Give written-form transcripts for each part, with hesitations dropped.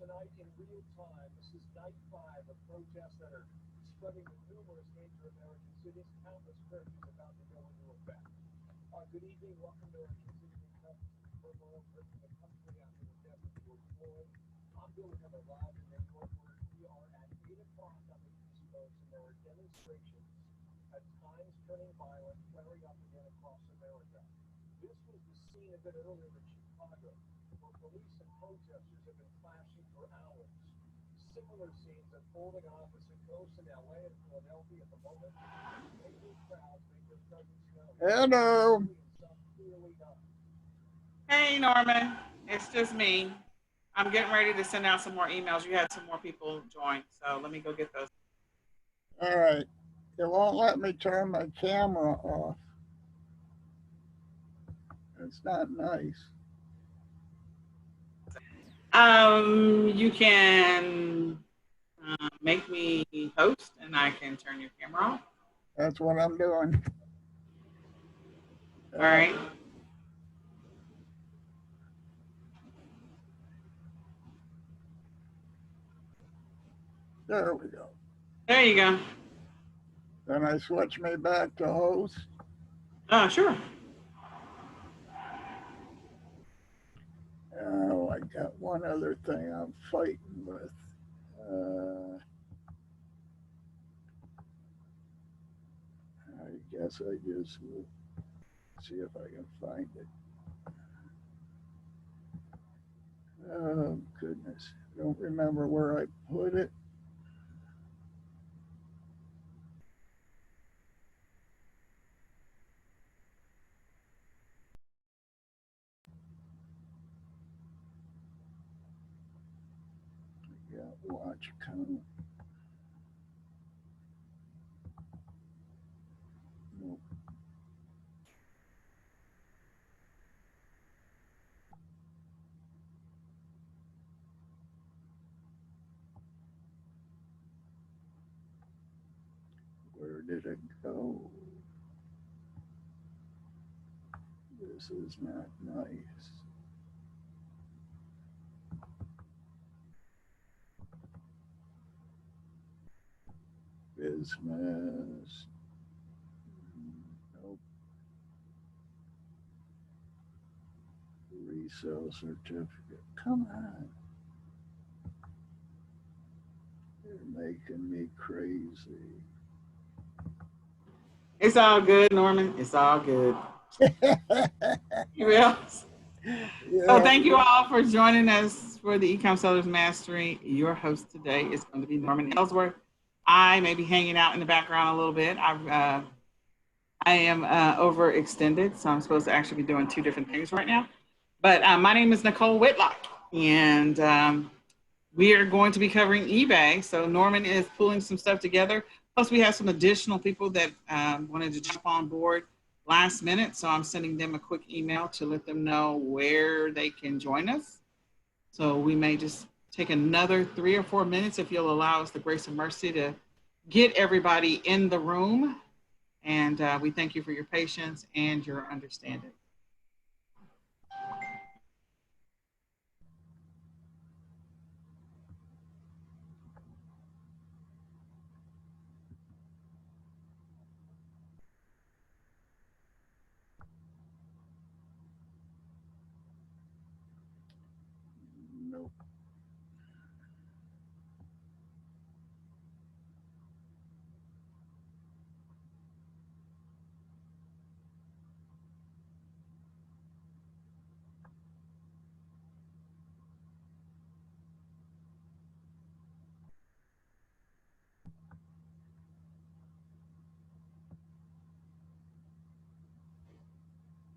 tonight in real time. This is night 5 of protests that are spreading to numerous major American cities. Countless curfews about to go into effect. Good evening. Welcome to our continuing coverage of turmoil gripping the country after the death of George Floyd. I'm Bill Hammer live in New York, where we are at 8 o'clock on the East Coast, and there are demonstrations at times turning violent, flaring up again across America. This was the scene a bit earlier in Chicago, where police and protesters have been clashing for hours. Similar scenes unfolding on opposite coasts in LA and Philadelphia at the moment. Angry crowds make their presence known. Hello. And some clearly not. Hey, Norman. It's just me. I'm getting ready to send out some more emails. You had some more people join, so let me go get those. All right. It won't let me turn my camera off. It's not nice. You can make me host, and I can turn your camera off. That's what I'm doing. All right. There we go. There you go. Then I switch me back to host. Sure. Oh, I got one other thing I'm fighting with. I guess I just will see if I can find it. Oh, goodness. I don't remember where I put it. Yeah, watch count. Nope. Where did it go? This is not nice. Business. Nope. Resale certificate. Come on. You're making me crazy. It's all good, Norman. It's all good. Yeah. So thank you all for joining us for the eCom Sellers Mastery. Your host today is going to be Norman Ellsworth. I may be hanging out in the background a little bit. I am overextended, so I'm supposed to actually be doing 2 different things right now. But my name is Nicole Whitlock, and we are going to be covering eBay. So Norman is pulling some stuff together. Plus, we have some additional people that wanted to jump on board last minute. So I'm sending them a quick email to let them know where they can join us. So we may just take another 3 or 4 minutes, if you'll allow us the grace and mercy, to get everybody in the room. And we thank you for your patience and your understanding. Nope.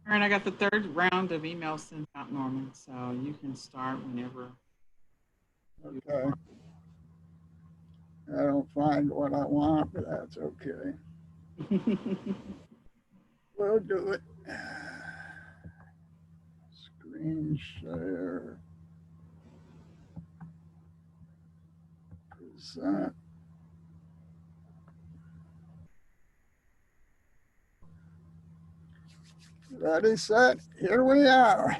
All right, I got the 3rd round of emails sent out, Norman. So you can start whenever. Okay. I don't find what I want, but that's okay. We'll do it. Screen share. Present. Ready, set, here we are.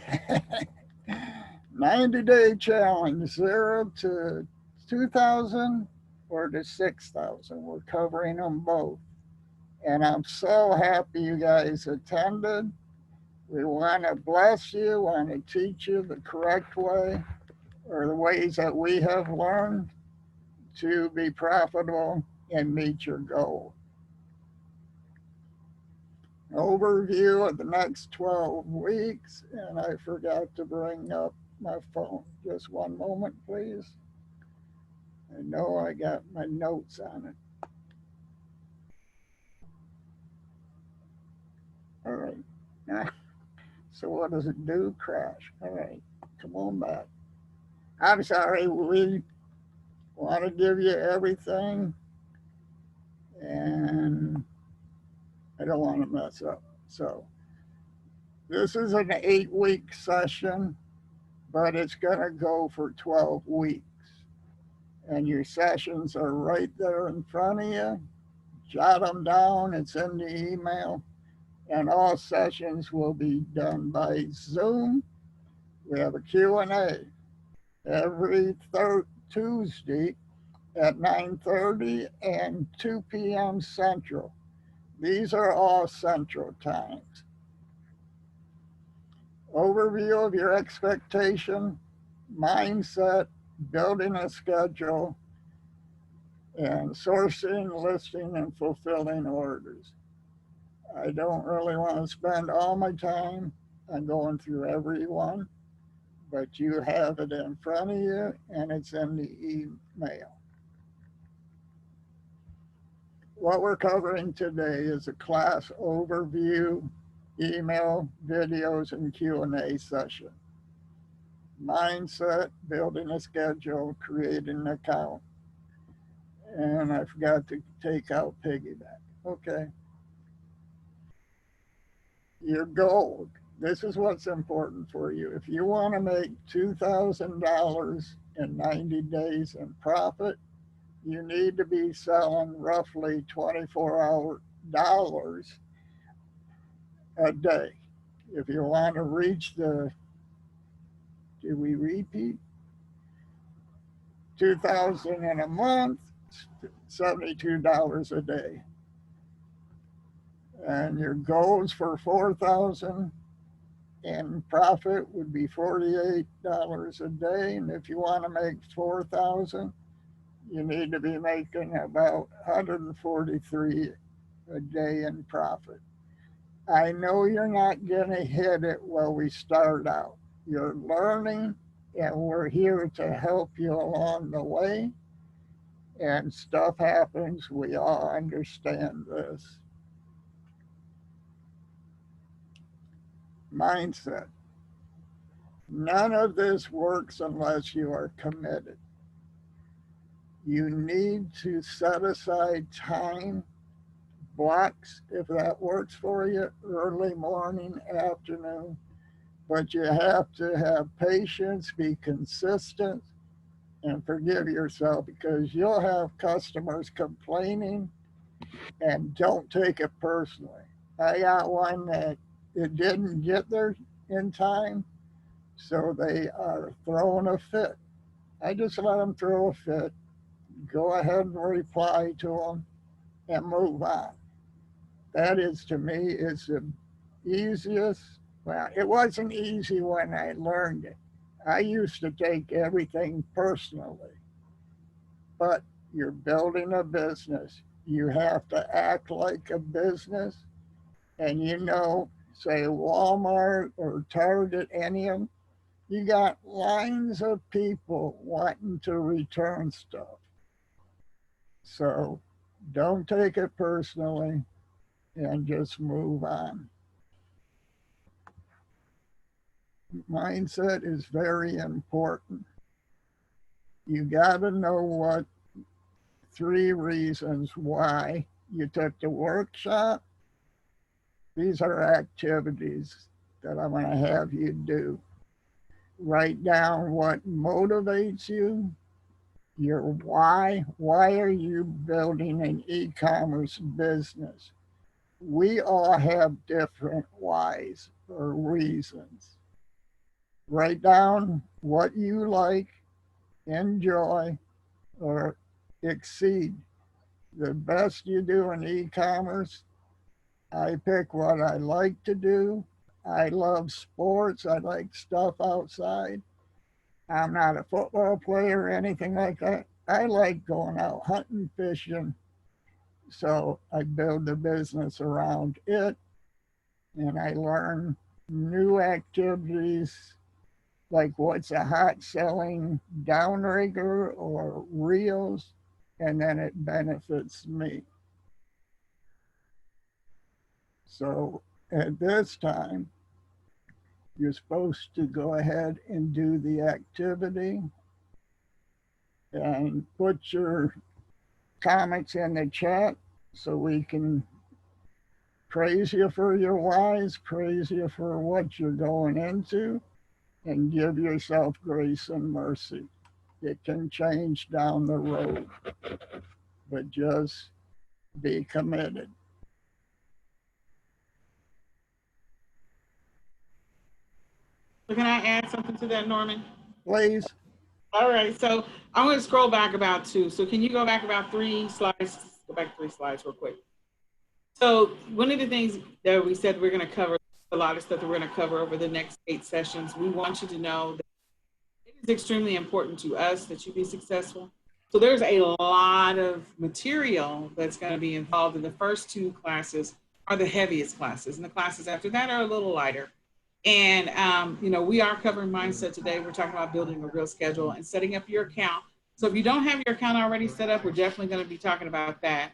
90-day challenge, 0 to 2,000 or to 6,000. We're covering them both. And I'm so happy you guys attended. We want to bless you, want to teach you the correct way or the ways that we have learned to be profitable and meet your goal. Overview of the next 12 weeks, and I forgot to bring up my phone. Just one moment, please. I know I got my notes on it. All right. So what does it do? Crash. All right. Come on back. I'm sorry. We want to give you everything, and I don't want to mess up. So this is an 8-week session, but it's going to go for 12 weeks. And your sessions are right there in front of you. Jot them down. It's in the email. And all sessions will be done by Zoom. We have a Q&A every Tuesday at 9:30 and 2 p.m. Central. These are all Central times. Overview of your expectation, mindset, building a schedule, and sourcing, listing, and fulfilling orders. I don't really want to spend all my time on going through every one, but you have it in front of you and it's in the email. What we're covering today is a class overview, email, videos, and Q&A session. Mindset, building a schedule, creating an account. And I forgot to take out piggyback. Okay. Your goal. This is what's important for you. If you want to make $2,000 in 90 days in profit, you need to be selling roughly $24 a day. If you want to reach the, did we repeat? 2,000 in a month, $72 a day. And your goals for 4,000 in profit would be $48 a day. And if you want to make 4,000, you need to be making about 143 a day in profit. I know you're not going to hit it while we start out. You're learning, and we're here to help you along the way. And stuff happens. We all understand this. Mindset. None of this works unless you are committed. You need to set aside time, blocks, if that works for you, early morning, afternoon. But you have to have patience, be consistent, and forgive yourself, because you'll have customers complaining, and don't take it personally. I got one that it didn't get there in time, so they are throwing a fit. I just let them throw a fit, go ahead and reply to them, and move on. That is, to me, is the easiest. Well, it wasn't easy when I learned it. I used to take everything personally, but you're building a business. You have to act like a business, and say Walmart or Target, any of them, you got lines of people wanting to return stuff. So don't take it personally and just move on. Mindset is very important. You got to know what 3 reasons why you took the workshop. These are activities that I'm going to have you do. Write down what motivates you, your why. Why are you building an e-commerce business? We all have different whys or reasons. Write down what you like, enjoy, or exceed. The best you do in e-commerce. I pick what I like to do. I love sports. I like stuff outside. I'm not a football player or anything like that. I like going out hunting, fishing. So I build the business around it, and I learn new activities like what's a hot selling downrigger or reels, and then it benefits me. So at this time, you're supposed to go ahead and do the activity and put your comments in the chat so we can praise you for your whys, praise you for what you're going into, and give yourself grace and mercy. It can change down the road, but just be committed. So can I add something to that, Norman? Please. All right, so I'm going to scroll back about 2. So can you go back about 3 slides? Go back 3 slides real quick. So one of the things that we said we're going to cover, a lot of stuff that we're going to cover over the next 8 sessions. We want you to know that it is extremely important to us that you be successful. So there's a lot of material that's going to be involved in the first 2 classes are the heaviest classes, and the classes after that are a little lighter. And, you know, we are covering mindset today. We're talking about building a real schedule and setting up your account. So if you don't have your account already set up, we're definitely going to be talking about that.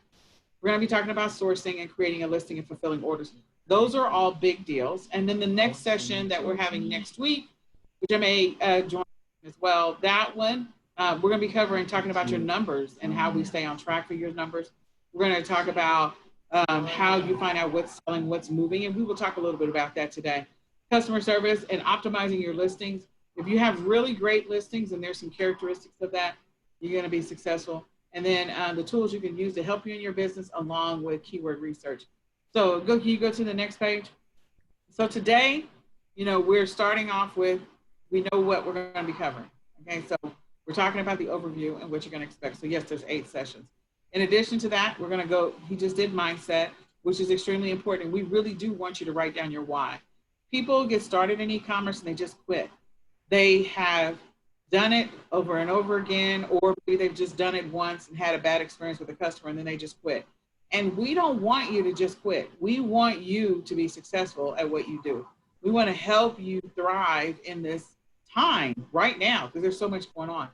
We're going to be talking about sourcing and creating a listing and fulfilling orders. Those are all big deals. And then the next session that we're having next week, which I may join as well, that one, we're going to be covering, talking about your numbers and how we stay on track for your numbers. We're going to talk about how you find out what's selling, what's moving, and we will talk a little bit about that today. Customer service and optimizing your listings. If you have really great listings and there's some characteristics of that, you're going to be successful. And then the tools you can use to help you in your business along with keyword research. So can you go to the next page? So today, you know, we're starting off with, we know what we're going to be covering. Okay, so we're talking about the overview and what you're going to expect. So yes, there's 8 sessions. In addition to that, we're going to go, he just did mindset, which is extremely important. We really do want you to write down your why. People get started in e-commerce and they just quit. They have done it over and over again, or maybe they've just done it once and had a bad experience with a customer and then they just quit. And we don't want you to just quit. We want you to be successful at what you do. We want to help you thrive in this time right now because there's so much going on.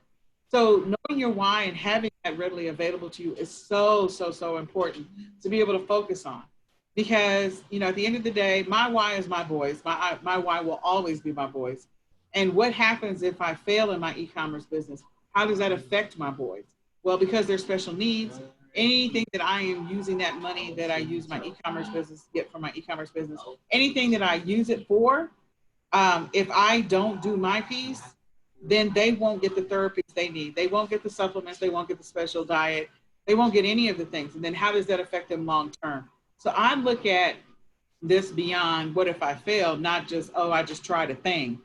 So knowing your why and having that readily available to you is so, so, so important to be able to focus on. Because, you know, at the end of the day, my why is my voice. My why will always be my voice. And what happens if I fail in my e-commerce business? How does that affect my voice? Well, because there's special needs, anything that I am using that money that I use my e-commerce business, get from my e-commerce business, anything that I use it for, if I don't do my piece, then they won't get the therapies they need. They won't get the supplements. They won't get the special diet. They won't get any of the things. And then how does that affect them long term? So I look at this beyond what if I fail, not just, oh, I just tried a thing.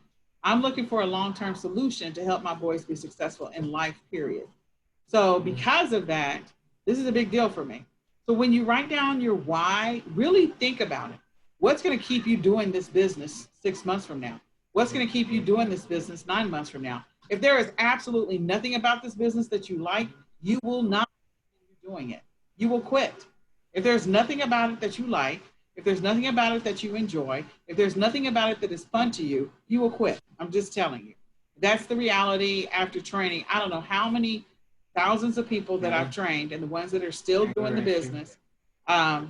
I'm looking for a long-term solution to help my boys be successful in life, period. So because of that, this is a big deal for me. So when you write down your why, really think about it. What's going to keep you doing this business 6 months from now? What's going to keep you doing this business 9 months from now? If there is absolutely nothing about this business that you like, you will not be doing it. You will quit. If there's nothing about it that you like, if there's nothing about it that you enjoy, if there's nothing about it that is fun to you, you will quit. I'm just telling you. That's the reality after training. I don't know how many thousands of people that I've trained and the ones that are still doing the business. That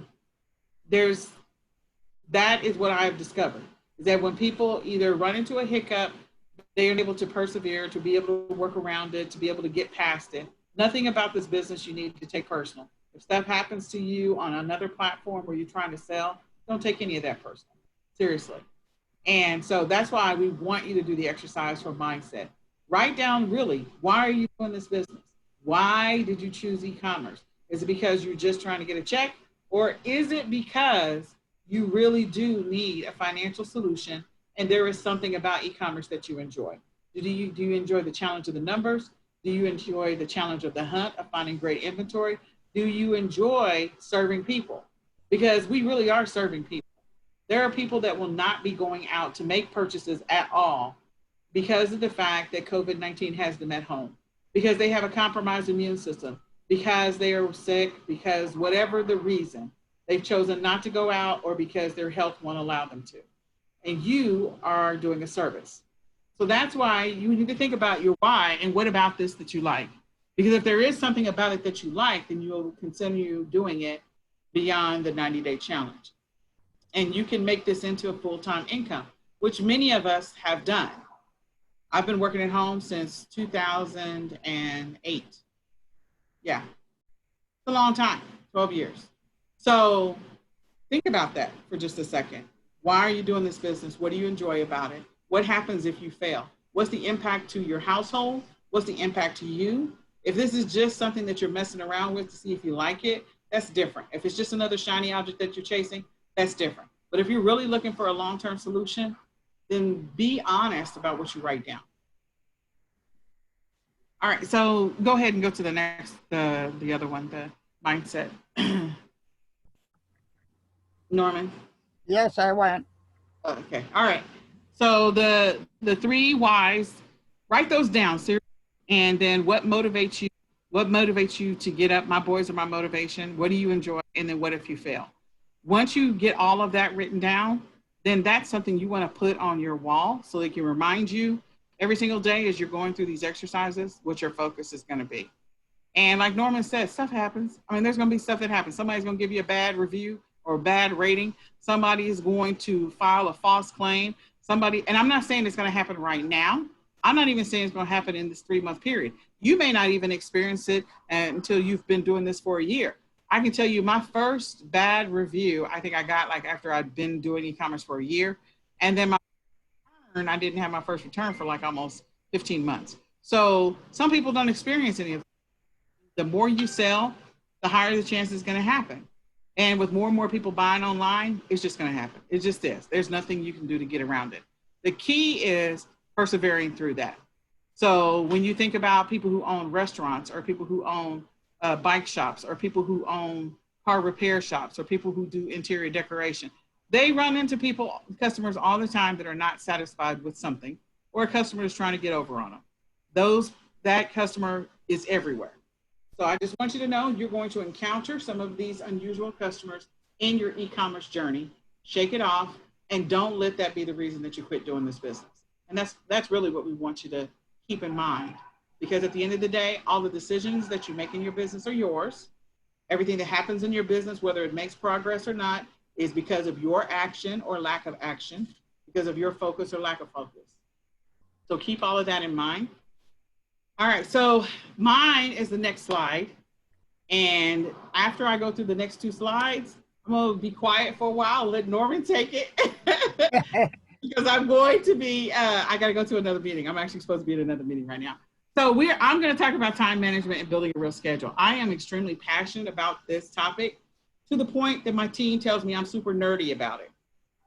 is what I've discovered, is that when people either run into a hiccup, they are able to persevere, to be able to work around it, to be able to get past it. Nothing about this business you need to take personal. If stuff happens to you on another platform where you're trying to sell, don't take any of that personal, seriously. And so that's why we want you to do the exercise for mindset. Write down really, why are you doing this business? Why did you choose e-commerce? Is it because you're just trying to get a check? Or is it because you really do need a financial solution and there is something about e-commerce that you enjoy. Do you enjoy the challenge of the numbers? Do you enjoy the challenge of the hunt of finding great inventory? Do you enjoy serving people? Because we really are serving people. There are people that will not be going out to make purchases at all because of the fact that COVID-19 has them at home, because they have a compromised immune system, because they are sick, because whatever the reason, they've chosen not to go out, or because their health won't allow them to. And you are doing a service. So that's why you need to think about your why and what about this that you like. Because if there is something about it that you like, then you'll continue doing it beyond the 90-day challenge. And you can make this into a full-time income, which many of us have done. I've been working at home since 2008. Yeah, it's a long time, 12 years. So think about that for just a second. Why are you doing this business? What do you enjoy about it? What happens if you fail? What's the impact to your household? What's the impact to you? If this is just something that you're messing around with to see if you like it, that's different. If it's just another shiny object that you're chasing, that's different. But if you're really looking for a long-term solution, then be honest about what you write down. All right, so go ahead and go to the next, the other one, the mindset. Norman? Yes, I went. Okay, all right. So the 3 whys, write those down, seriously. And then what motivates you? What motivates you to get up? My boys are my motivation. What do you enjoy? And then what if you fail? Once you get all of that written down, then that's something you want to put on your wall so they can remind you every single day as you're going through these exercises what your focus is going to be. And like Norman said, stuff happens. I mean, there's going to be stuff that happens. Somebody's going to give you a bad review or a bad rating. Somebody is going to file a false claim. Somebody, and I'm not saying it's going to happen right now. I'm not even saying it's going to happen in this 3-month period. You may not even experience it until you've been doing this for a year. I can tell you my first bad review, I think I got like after I'd been doing e-commerce for a year. And then my return, I didn't have my first return for like almost 15 months. So some people don't experience any of it. The more you sell, the higher the chance it's going to happen. And with more and more people buying online, it's just going to happen. It just is. There's nothing you can do to get around it. The key is persevering through that. So when you think about people who own restaurants or people who own bike shops or people who own car repair shops or people who do interior decoration, they run into customers all the time that are not satisfied with something, or a customer is trying to get over on them. That customer is everywhere. So I just want you to know you're going to encounter some of these unusual customers in your e-commerce journey. Shake it off and don't let that be the reason that you quit doing this business. And that's really what we want you to keep in mind, because at the end of the day, all the decisions that you make in your business are yours. Everything that happens in your business, whether it makes progress or not, is because of your action or lack of action, because of your focus or lack of focus. So keep all of that in mind. All right, so mine is the next slide. And after I go through the next 2 slides, I'm gonna be quiet for a while, let Norman take it. Because I'm going to be, I gotta go to another meeting. I'm actually supposed to be at another meeting right now. So I'm gonna talk about time management and building a real schedule. I am extremely passionate about this topic to the point that my team tells me I'm super nerdy about it.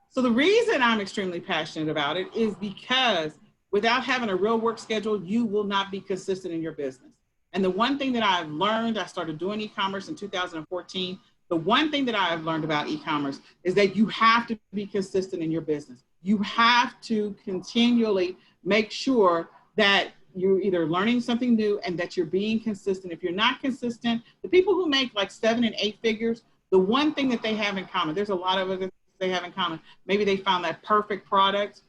So the reason I'm extremely passionate about it is because without having a real work schedule, you will not be consistent in your business. And the one thing that I've learned, I started doing e-commerce in 2014. The one thing that I've learned about e-commerce is that you have to be consistent in your business. You have to continually make sure that you're either learning something new and that you're being consistent. If you're not consistent, the people who make like 7 and 8 figures, the one thing that they have in common, there's a lot of other things they have in common. Maybe they found that perfect product,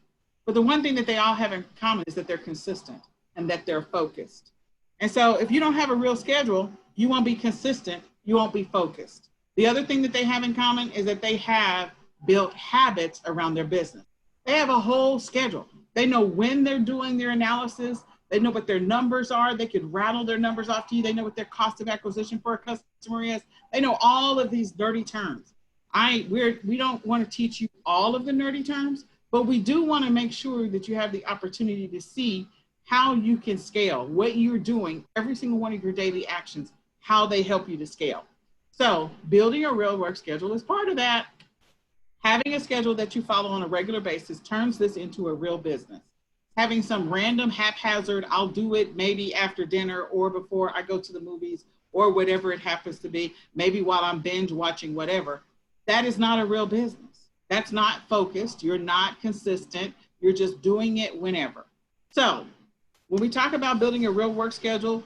but the one thing that they all have in common is that they're consistent and that they're focused. And so if you don't have a real schedule, you won't be consistent, you won't be focused. The other thing that they have in common is that they have built habits around their business. They have a whole schedule. They know when they're doing their analysis. They know what their numbers are. They could rattle their numbers off to you. They know what their cost of acquisition for a customer is. They know all of these dirty terms. We don't want to teach you all of the nerdy terms, but we do want to make sure that you have the opportunity to see how you can scale, what you're doing, every single one of your daily actions, how they help you to scale. So building a real work schedule is part of that. Having a schedule that you follow on a regular basis turns this into a real business. Having some random haphazard, I'll do it maybe after dinner or before I go to the movies or whatever it happens to be, maybe while I'm binge watching whatever, that is not a real business. That's not focused. You're not consistent. You're just doing it whenever. So when we talk about building a real work schedule,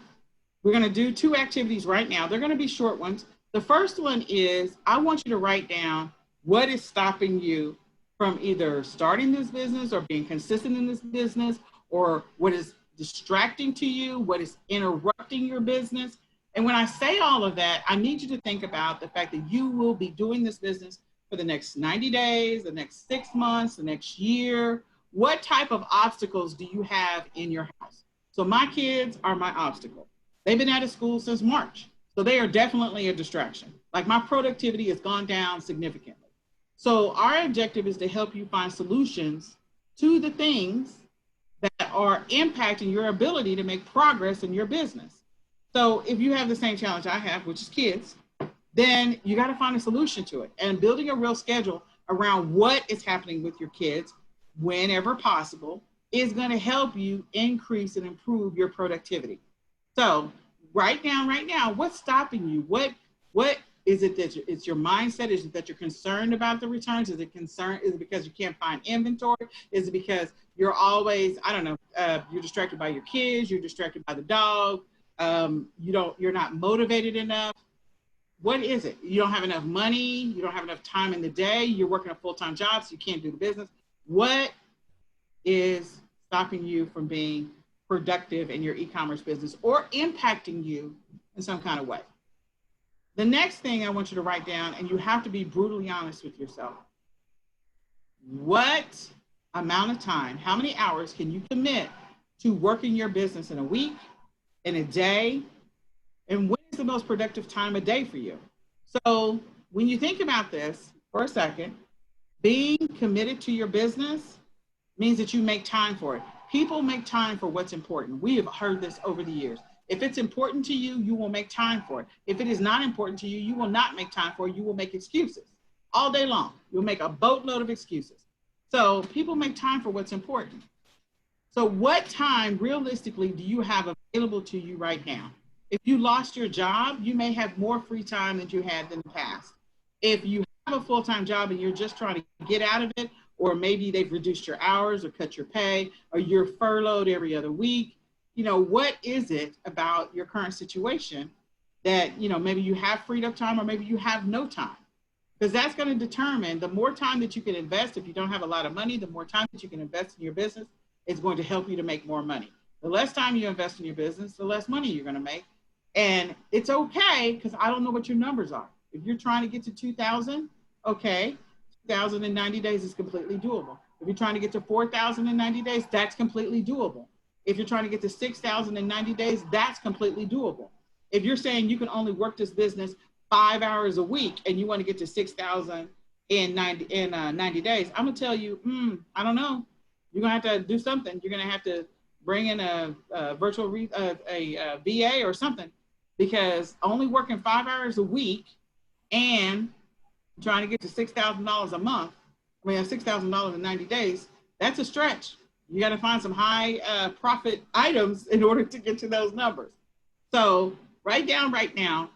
we're going to do 2 activities right now. They're going to be short ones. The first one is I want you to write down what is stopping you from either starting this business or being consistent in this business, or what is distracting to you, what is interrupting your business. And when I say all of that, I need you to think about the fact that you will be doing this business for the next 90 days, the next 6 months, the next year. What type of obstacles do you have in your house? So my kids are my obstacle. They've been out of school since March. So they are definitely a distraction. Like my productivity has gone down significantly. So our objective is to help you find solutions to the things that are impacting your ability to make progress in your business. So if you have the same challenge I have, which is kids, then you got to find a solution to it. And building a real schedule around what is happening with your kids whenever possible is going to help you increase and improve your productivity. So write down right now, what's stopping you? What is it that it's your mindset? Is it that you're concerned about the returns? Is it because you can't find inventory? Is it because you're always, I don't know, you're distracted by your kids, you're distracted by the dog, you're not motivated enough? What is it? You don't have enough money, you don't have enough time in the day, you're working a full-time job, so you can't do the business. What is stopping you from being productive in your e-commerce business or impacting you in some kind of way? The next thing I want you to write down, and you have to be brutally honest with yourself. What amount of time, how many hours can you commit to working your business in a week, in a day, and when is the most productive time of day for you? So when you think about this for a second, being committed to your business means that you make time for it. People make time for what's important. We have heard this over the years. If it's important to you, you will make time for it. If it is not important to you, you will not make time for it. You will make excuses all day long. You'll make a boatload of excuses. So people make time for what's important. So what time realistically do you have available to you right now? If you lost your job, you may have more free time than you had in the past. If you have a full-time job and you're just trying to get out of it, or maybe they've reduced your hours or cut your pay, or you're furloughed every other week, what is it about your current situation that, maybe you have freed up time or maybe you have no time? Because that's going to determine the more time that you can invest. If you don't have a lot of money, the more time that you can invest in your business is going to help you to make more money. The less time you invest in your business, the less money you're going to make. And it's okay, because I don't know what your numbers are. If you're trying to get to 2,000, okay, 2,000 in 90 days is completely doable. If you're trying to get to 4,000 in 90 days, that's completely doable. If you're trying to get to 6,000 in 90 days, that's completely doable. If you're saying you can only work this business 5 hours a week and you want to get to 6,000 in 90 days, I'm gonna tell you, I don't know. You're gonna have to do something. You're gonna have to bring in a virtual VA or something, because only working 5 hours a week and trying to get to $6,000 a month, $6,000 in 90 days, that's a stretch. You got to find some high profit items in order to get to those numbers. So write down right now,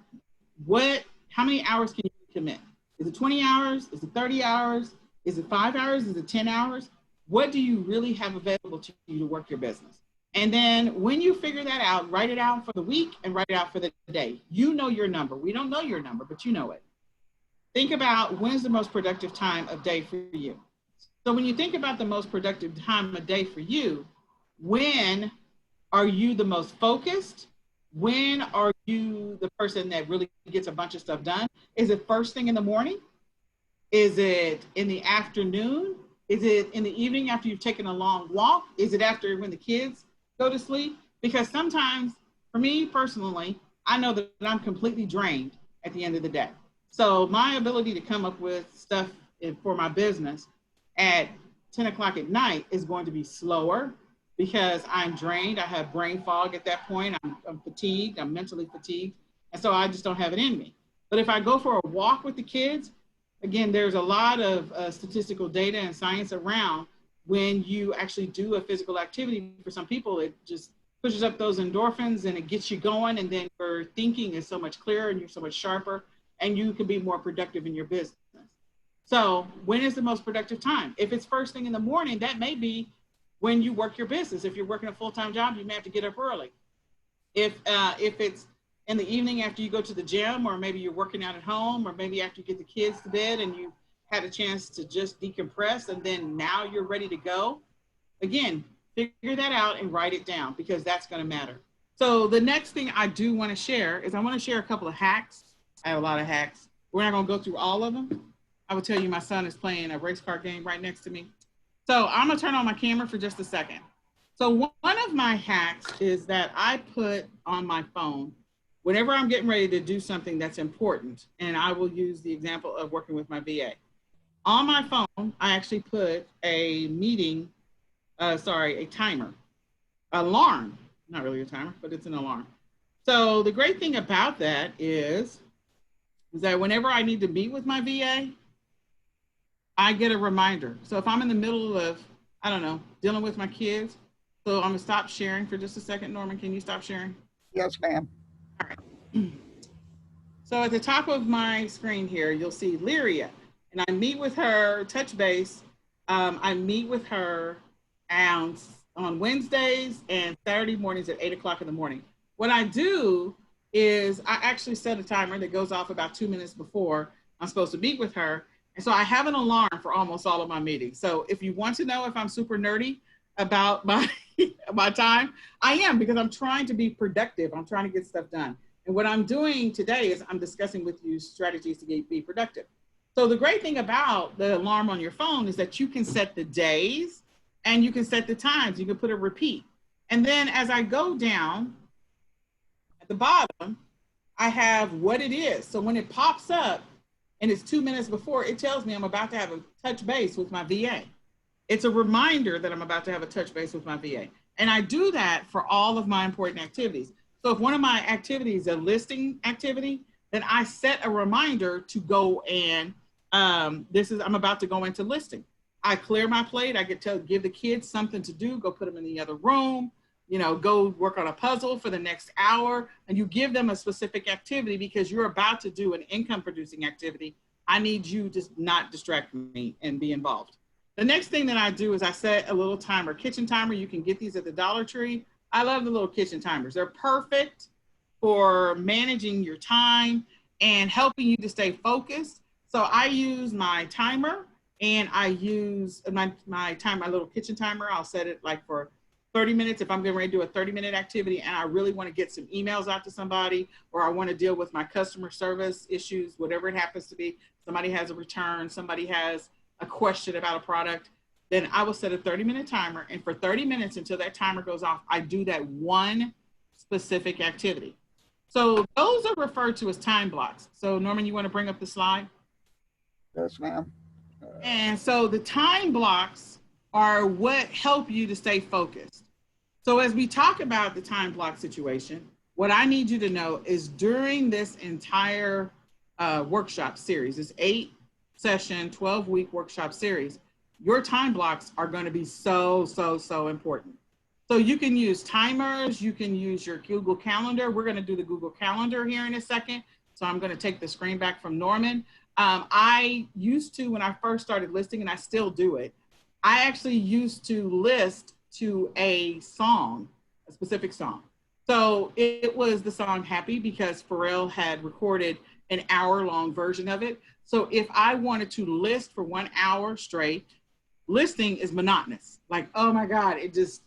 how many hours can you commit? Is it 20 hours? Is it 30 hours? Is it 5 hours? Is it 10 hours? What do you really have available to you to work your business? And then when you figure that out, write it out for the week and write it out for the day. You know your number. We don't know your number, but you know it. Think about when's the most productive time of day for you. So when you think about the most productive time of day for you, when are you the most focused? When are you the person that really gets a bunch of stuff done? Is it first thing in the morning? Is it in the afternoon? Is it in the evening after you've taken a long walk? Is it after when the kids go to sleep? Because sometimes, for me personally, I know that I'm completely drained at the end of the day. So my ability to come up with stuff for my business at 10 o'clock at night is going to be slower because I'm drained. I have brain fog at that point. I'm fatigued. I'm mentally fatigued. And so I just don't have it in me. But if I go for a walk with the kids, again, there's a lot of statistical data and science around when you actually do a physical activity. For some people, it just pushes up those endorphins and it gets you going, and then your thinking is so much clearer and you're so much sharper, and you can be more productive in your business. So when is the most productive time? If it's first thing in the morning, that may be when you work your business. If you're working a full-time job, you may have to get up early. If it's in the evening after you go to the gym, or maybe you're working out at home, or maybe after you get the kids to bed and you had a chance to just decompress and then now you're ready to go, again, figure that out and write it down, because that's going to matter. So the next thing I do want to share is I want to share a couple of hacks. I have a lot of hacks. We're not going to go through all of them. I will tell you, my son is playing a race car game right next to me. So I'm going to turn on my camera for just a second. So one of my hacks is that I put on my phone, whenever I'm getting ready to do something that's important, and I will use the example of working with my VA. On my phone, I actually put a timer, alarm, not really a timer, but it's an alarm. So the great thing about that is that whenever I need to meet with my VA, I get a reminder. So if I'm in the middle of, I don't know, dealing with my kids, so I'm gonna stop sharing for just a second. Norman, can you stop sharing? Yes, ma'am. All right. So at the top of my screen here, you'll see Lyria, and I meet with her, touch base. I meet with her on Wednesdays and Saturday mornings at 8 o'clock in the morning. What I do is I actually set a timer that goes off about 2 minutes before I'm supposed to meet with her. And so I have an alarm for almost all of my meetings. So if you want to know if I'm super nerdy about my, my time, I am, because I'm trying to be productive. I'm trying to get stuff done. And what I'm doing today is I'm discussing with you strategies to be productive. So the great thing about the alarm on your phone is that you can set the days and you can set the times. You can put a repeat. And then as I go down at the bottom, I have what it is. So when it pops up and it's 2 minutes before, it tells me I'm about to have a touch base with my VA. It's a reminder that I'm about to have a touch base with my VA. And I do that for all of my important activities. So if one of my activities is a listing activity, then I set a reminder to go and I'm about to go into listing. I clear my plate. I get to give the kids something to do, go put them in the other room, go work on a puzzle for the next hour. And you give them a specific activity because you're about to do an income producing activity. I need you to not distract me and be involved. The next thing that I do is I set a little timer, kitchen timer. You can get these at the Dollar Tree. I love the little kitchen timers. They're perfect for managing your time and helping you to stay focused. So I use my timer, and I use my little kitchen timer. I'll set it like for 30 minutes if I'm getting ready to do a 30-minute activity and I really want to get some emails out to somebody, or I want to deal with my customer service issues, whatever it happens to be. Somebody has a return, somebody has a question about a product, then I will set a 30-minute timer. And for 30 minutes until that timer goes off, I do that one specific activity. So those are referred to as time blocks. So Norman, you want to bring up the slide? Yes, ma'am. And so the time blocks are what help you to stay focused. So as we talk about the time block situation, what I need you to know is during this entire workshop series, this 8-session, 12-week workshop series, your time blocks are going to be so important. So you can use timers, you can use your Google Calendar. We're going to do the Google Calendar here in a second. So I'm going to take the screen back from Norman. I used to, when I first started listing, and I still do it, I actually used to list to a song, a specific song. So it was the song Happy, because Pharrell had recorded an hour-long version of it. So if I wanted to list for 1 hour straight, listing is monotonous. Like, oh my God, it just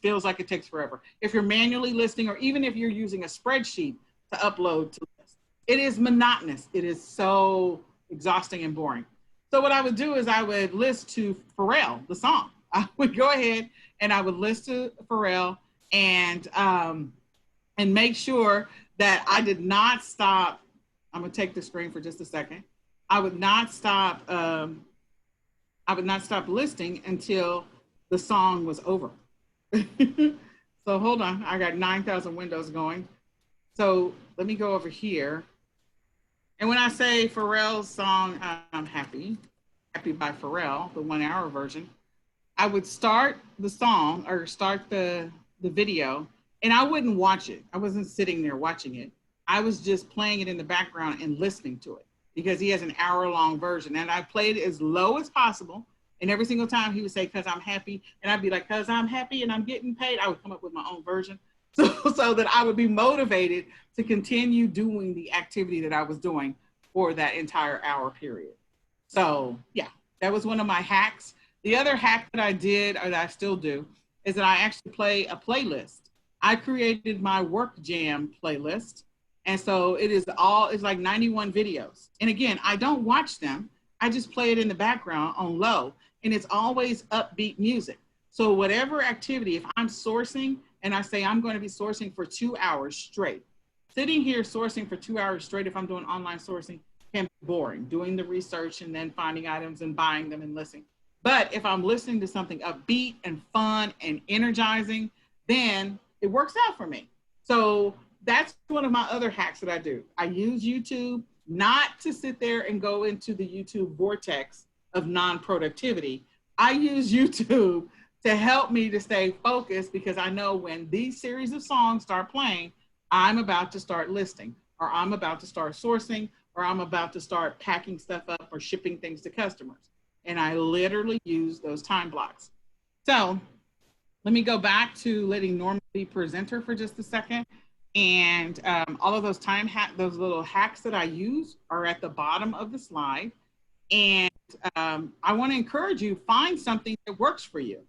feels like it takes forever. If you're manually listing, or even if you're using a spreadsheet to upload to list, it is monotonous. It is so exhausting and boring. So what I would do is I would list to Pharrell, the song. I would go ahead and I would list to Pharrell and make sure that I did not stop. I'm gonna take the screen for just a second. I would not stop listing until the song was over. So hold on, I got 9,000 windows going. So let me go over here And when I say Pharrell's song, I'm Happy by Pharrell, the 1 hour version, I would start the song or start the video, and I wouldn't watch it. I wasn't sitting there watching it. I was just playing it in the background and listening to it because he has an hour-long version. And I played it as low as possible. And every single time he would say, "'Cause I'm happy," and I'd be like, "'Cause I'm happy and I'm getting paid," I would come up with my own version so that I would be motivated to continue doing the activity that I was doing for that entire hour period. So yeah, that was one of my hacks. The other hack that I did, or that I still do, is that I actually play a playlist. I created my work jam playlist. And so it's like 91 videos. And again, I don't watch them. I just play it in the background on low, and it's always upbeat music. So whatever activity, if I'm sourcing and I say I'm going to be sourcing for 2 hours straight, sitting here sourcing for 2 hours straight, if I'm doing online sourcing, can be boring, doing the research and then finding items and buying them and listening. But if I'm listening to something upbeat and fun and energizing, then it works out for me. So that's one of my other hacks that I do. I use YouTube not to sit there and go into the YouTube vortex of non-productivity. I use YouTube to help me to stay focused because I know when these series of songs start playing, I'm about to start listing, or I'm about to start sourcing, or I'm about to start packing stuff up or shipping things to customers. And I literally use those time blocks. So let me go back to letting Norma be presenter for just a second. And all of those those little hacks that I use are at the bottom of the slide. And I want to encourage you, find something that works for you.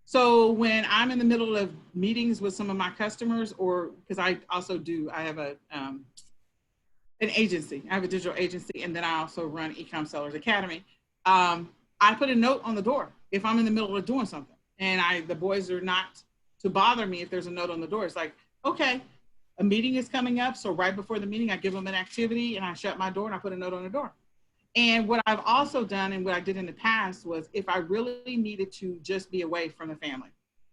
So when I'm in the middle of meetings with some of my customers, or because I have an agency, I have a digital agency, and then I also run eCom Sellers Academy. I put a note on the door if I'm in the middle of doing something, and the boys are not to bother me if there's a note on the door. It's like, okay, a meeting is coming up. So right before the meeting, I give them an activity and I shut my door and I put a note on the door. And what I've also done and what I did in the past was if I really needed to just be away from the family,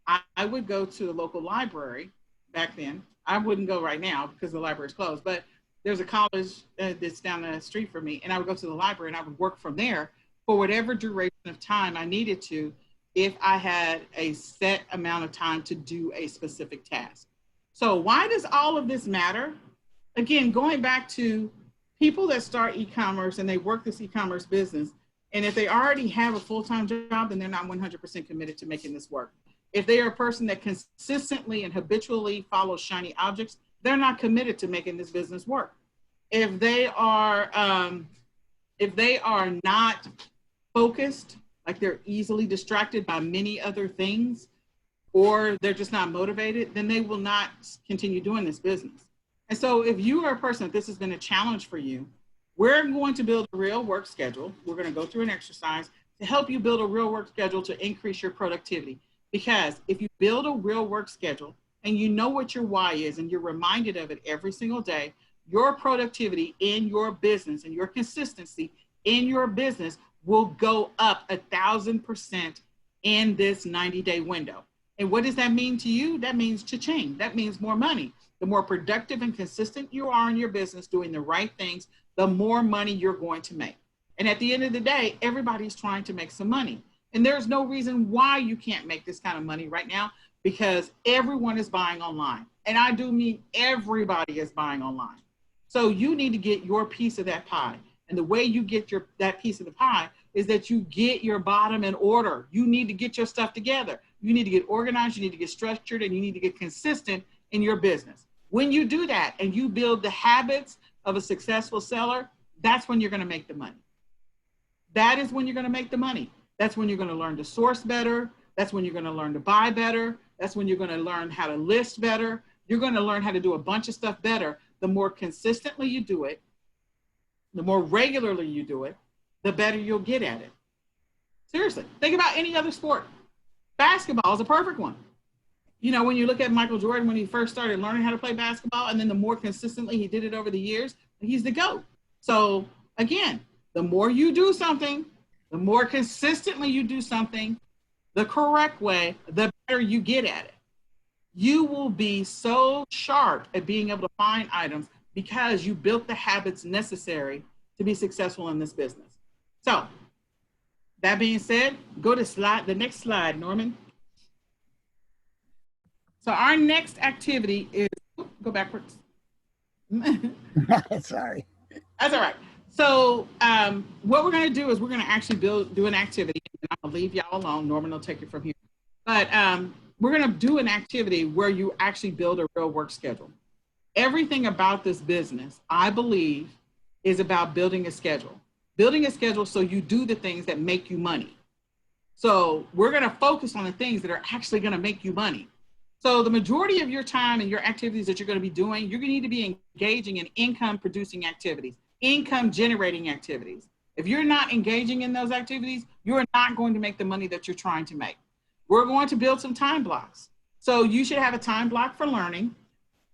I would go to the local library back then. I wouldn't go right now because the library is closed, but there's a college that's down the street from me, and I would go to the library and I would work from there for whatever duration of time I needed to if I had a set amount of time to do a specific task. So why does all of this matter? Again, going back to people that start e-commerce and they work this e-commerce business, and if they already have a full-time job, then they're not 100% committed to making this work. If they are a person that consistently and habitually follows shiny objects, they're not committed to making this business work. If they are not focused, like they're easily distracted by many other things, or they're just not motivated, then they will not continue doing this business. And so if you are a person that this has been a challenge for you, we're going to build a real work schedule. We're going to go through an exercise to help you build a real work schedule to increase your productivity. Because if you build a real work schedule and you know what your why is and you're reminded of it every single day, your productivity in your business and your consistency in your business will go up 1,000% in this 90-day window. And what does that mean to you? That means cha-ching. That means more money. The more productive and consistent you are in your business doing the right things, the more money you're going to make. And at the end of the day, everybody's trying to make some money. And there's no reason why you can't make this kind of money right now because everyone is buying online. And I do mean everybody is buying online. So you need to get your piece of that pie. And the way you get that piece of the pie is that you get your bottom in order. You need to get your stuff together. You need to get organized, you need to get structured, and you need to get consistent in your business. When you do that and you build the habits of a successful seller, that's when you're going to make the money. That is when you're going to make the money. That's when you're going to learn to source better. That's when you're going to learn to buy better. That's when you're going to learn how to list better. You're going to learn how to do a bunch of stuff better. The more consistently you do it, the more regularly you do it, the better you'll get at it. Seriously, think about any other sport. Basketball is a perfect one. You know, when you look at Michael Jordan, when he first started learning how to play basketball, and then the more consistently he did it over the years, he's the GOAT. So again, the more you do something, the more consistently you do something the correct way, the better you get at it. You will be so sharp at being able to find items because you built the habits necessary to be successful in this business. So that being said, go to the next slide, Norman. So our next activity is, go backwards. Sorry. That's all right. So what we're going to do is we're going to actually do an activity, and I'll leave y'all alone. Norman will take it from here. But we're going to do an activity where you actually build a real work schedule. Everything about this business, I believe, is about building a schedule. Building a schedule so you do the things that make you money. So we're going to focus on the things that are actually going to make you money. So the majority of your time and your activities that you're going to be doing, you're going to need to be engaging in income producing activities, income generating activities. If you're not engaging in those activities, you're not going to make the money that you're trying to make. We're going to build some time blocks. So you should have a time block for learning.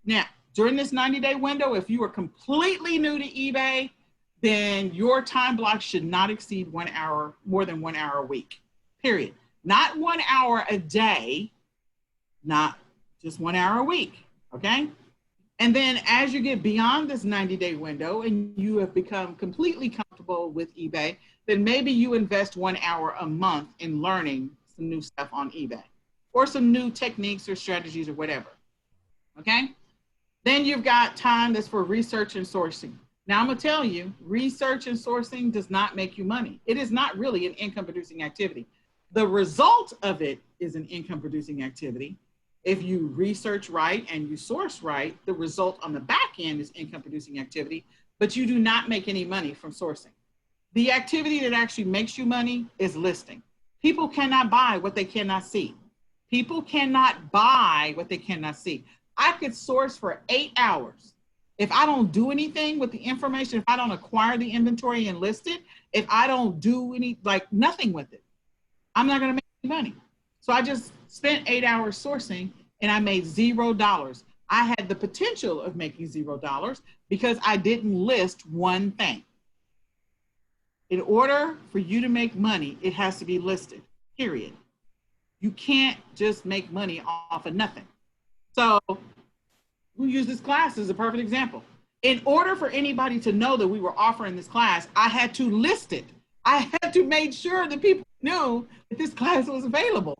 Now, during this 90-day window, if you are completely new to eBay, then your time block should not exceed 1 hour, more than 1 hour a week, period. Not 1 hour a day, not just 1 hour a week, okay? And then as you get beyond this 90-day window and you have become completely comfortable with eBay, then maybe you invest 1 hour a month in learning some new stuff on eBay or some new techniques or strategies or whatever, okay? Then you've got time that's for research and sourcing. Now I'm gonna tell you, research and sourcing does not make you money. It is not really an income producing activity. The result of it is an income producing activity. If you research right and you source right, the result on the back end is income producing activity, but you do not make any money from sourcing. The activity that actually makes you money is listing. People cannot buy what they cannot see. People cannot buy what they cannot see. I could source for 8 hours. If I don't do anything with the information, if I don't acquire the inventory and list it, if I don't do nothing with it, I'm not gonna make any money. So I just spent 8 hours sourcing and I made $0. I had the potential of making $0 because I didn't list one thing. In order for you to make money, it has to be listed, period. You can't just make money off of nothing. So we use this class as a perfect example. In order for anybody to know that we were offering this class, I had to list it. I had to make sure that people knew that this class was available.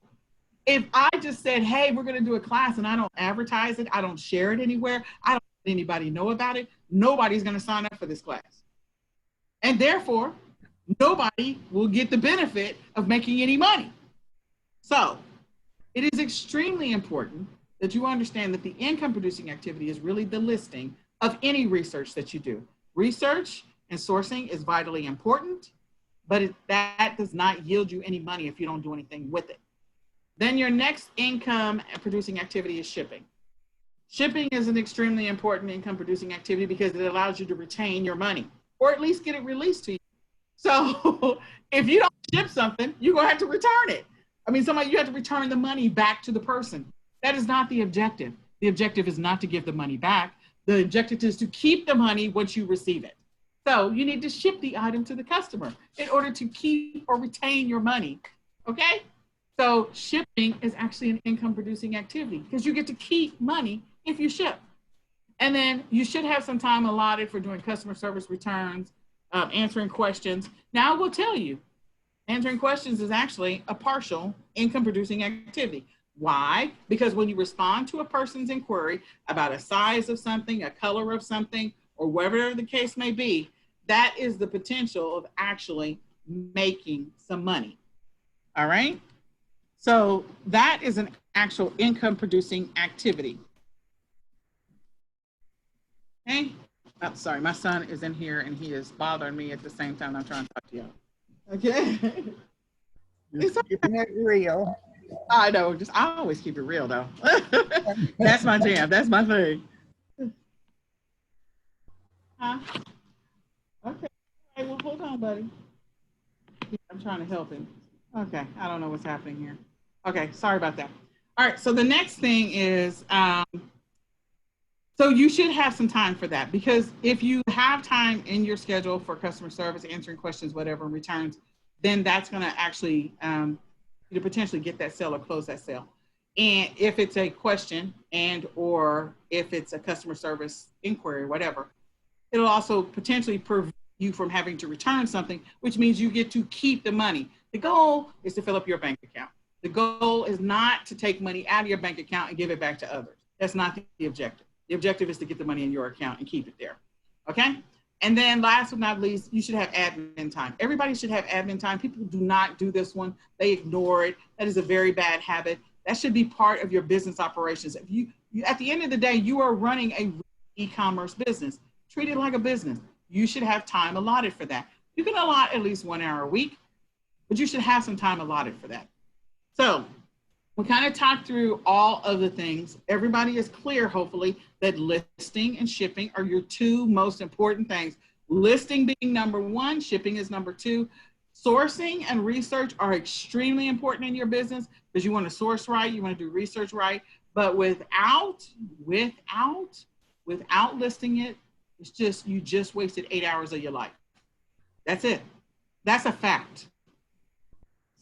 If I just said, hey, we're going to do a class and I don't advertise it, I don't share it anywhere, I don't let anybody know about it, nobody's going to sign up for this class. And therefore, nobody will get the benefit of making any money. So it is extremely important that you understand that the income producing activity is really the listing of any research that you do. Research and sourcing is vitally important, but that does not yield you any money if you don't do anything with it. Then your next income producing activity is shipping. Shipping is an extremely important income producing activity because it allows you to retain your money or at least get it released to you. So if you don't ship something, you're gonna have to return it. I mean, you have to return the money back to the person. That is not the objective. The objective is not to give the money back. The objective is to keep the money once you receive it. So you need to ship the item to the customer in order to keep or retain your money, okay? So shipping is actually an income producing activity because you get to keep money if you ship. And then you should have some time allotted for doing customer service returns, answering questions. Now I will tell you, answering questions is actually a partial income producing activity. Why? Because when you respond to a person's inquiry about a size of something, a color of something, or whatever the case may be, that is the potential of actually making some money. All right? So that is an actual income producing activity. Okay? Oh, sorry, my son is in here and he is bothering me at the same time I'm trying to talk to you. Okay? Just keeping it real. I know, I always keep it real though. That's my jam, that's my thing. Huh? Okay, all right, well, hold on, buddy. I'm trying to help him. Okay, I don't know what's happening here. Okay, sorry about that. All right, so the next thing is, so you should have some time for that because if you have time in your schedule for customer service, answering questions, whatever, returns, then that's gonna actually, you potentially get that sale or close that sale. And if it's a question and or if it's a customer service inquiry, whatever, it'll also potentially prevent you from having to return something, which means you get to keep the money. The goal is to fill up your bank account. The goal is not to take money out of your bank account and give it back to others. That's not the objective. The objective is to get the money in your account and keep it there. Okay? And then last but not least, you should have admin time. Everybody should have admin time. People do not do this one. They ignore it. That is a very bad habit. That should be part of your business operations. If you at the end of the day, you are running a e-commerce business. Treat it like a business. You should have time allotted for that. You can allot at least 1 hour a week, but you should have some time allotted for that. So we kind of talked through all of the things. Everybody is clear, hopefully, that listing and shipping are your two most important things. Listing being number one, shipping is number two. Sourcing and research are extremely important in your business because you want to source right, you want to do research right, but without listing it, it's just, you just wasted 8 hours of your life. That's it. That's a fact.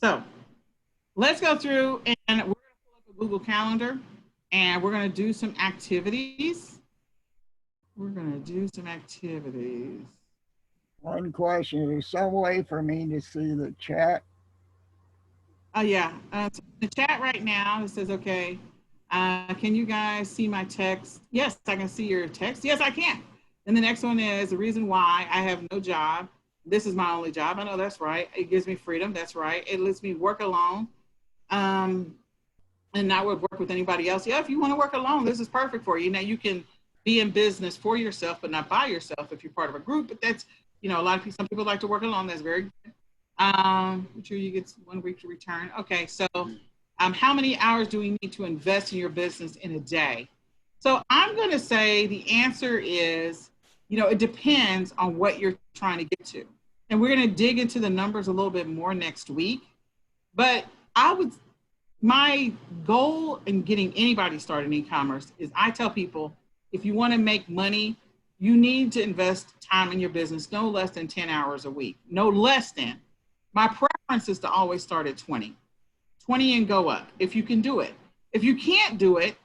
So let's go through and we're going to pull up a Google Calendar and we're going to do some activities. One question, is there some way for me to see the chat? Oh yeah, so the chat right now, it says, okay, can you guys see my text? Yes, I can see your text. Yes, I can. And the next one is the reason why I have no job. This is my only job. I know that's right. It gives me freedom. That's right. It lets me work alone and not work with anybody else. Yeah, if you want to work alone, this is perfect for you. Now you can be in business for yourself, but not by yourself if you're part of a group. But that's, you know, some people like to work alone. That's very good. Make sure you get 1 week to return. Okay, so how many hours do we need to invest in your business in a day? So I'm going to say the answer is, you know, it depends on what you're trying to get to. And we're going to dig into the numbers a little bit more next week. But my goal in getting anybody started in e-commerce is I tell people, if you want to make money, you need to invest time in your business, no less than 10 hours a week, no less than. My preference is to always start at 20 and go up if you can do it. If you can't do it,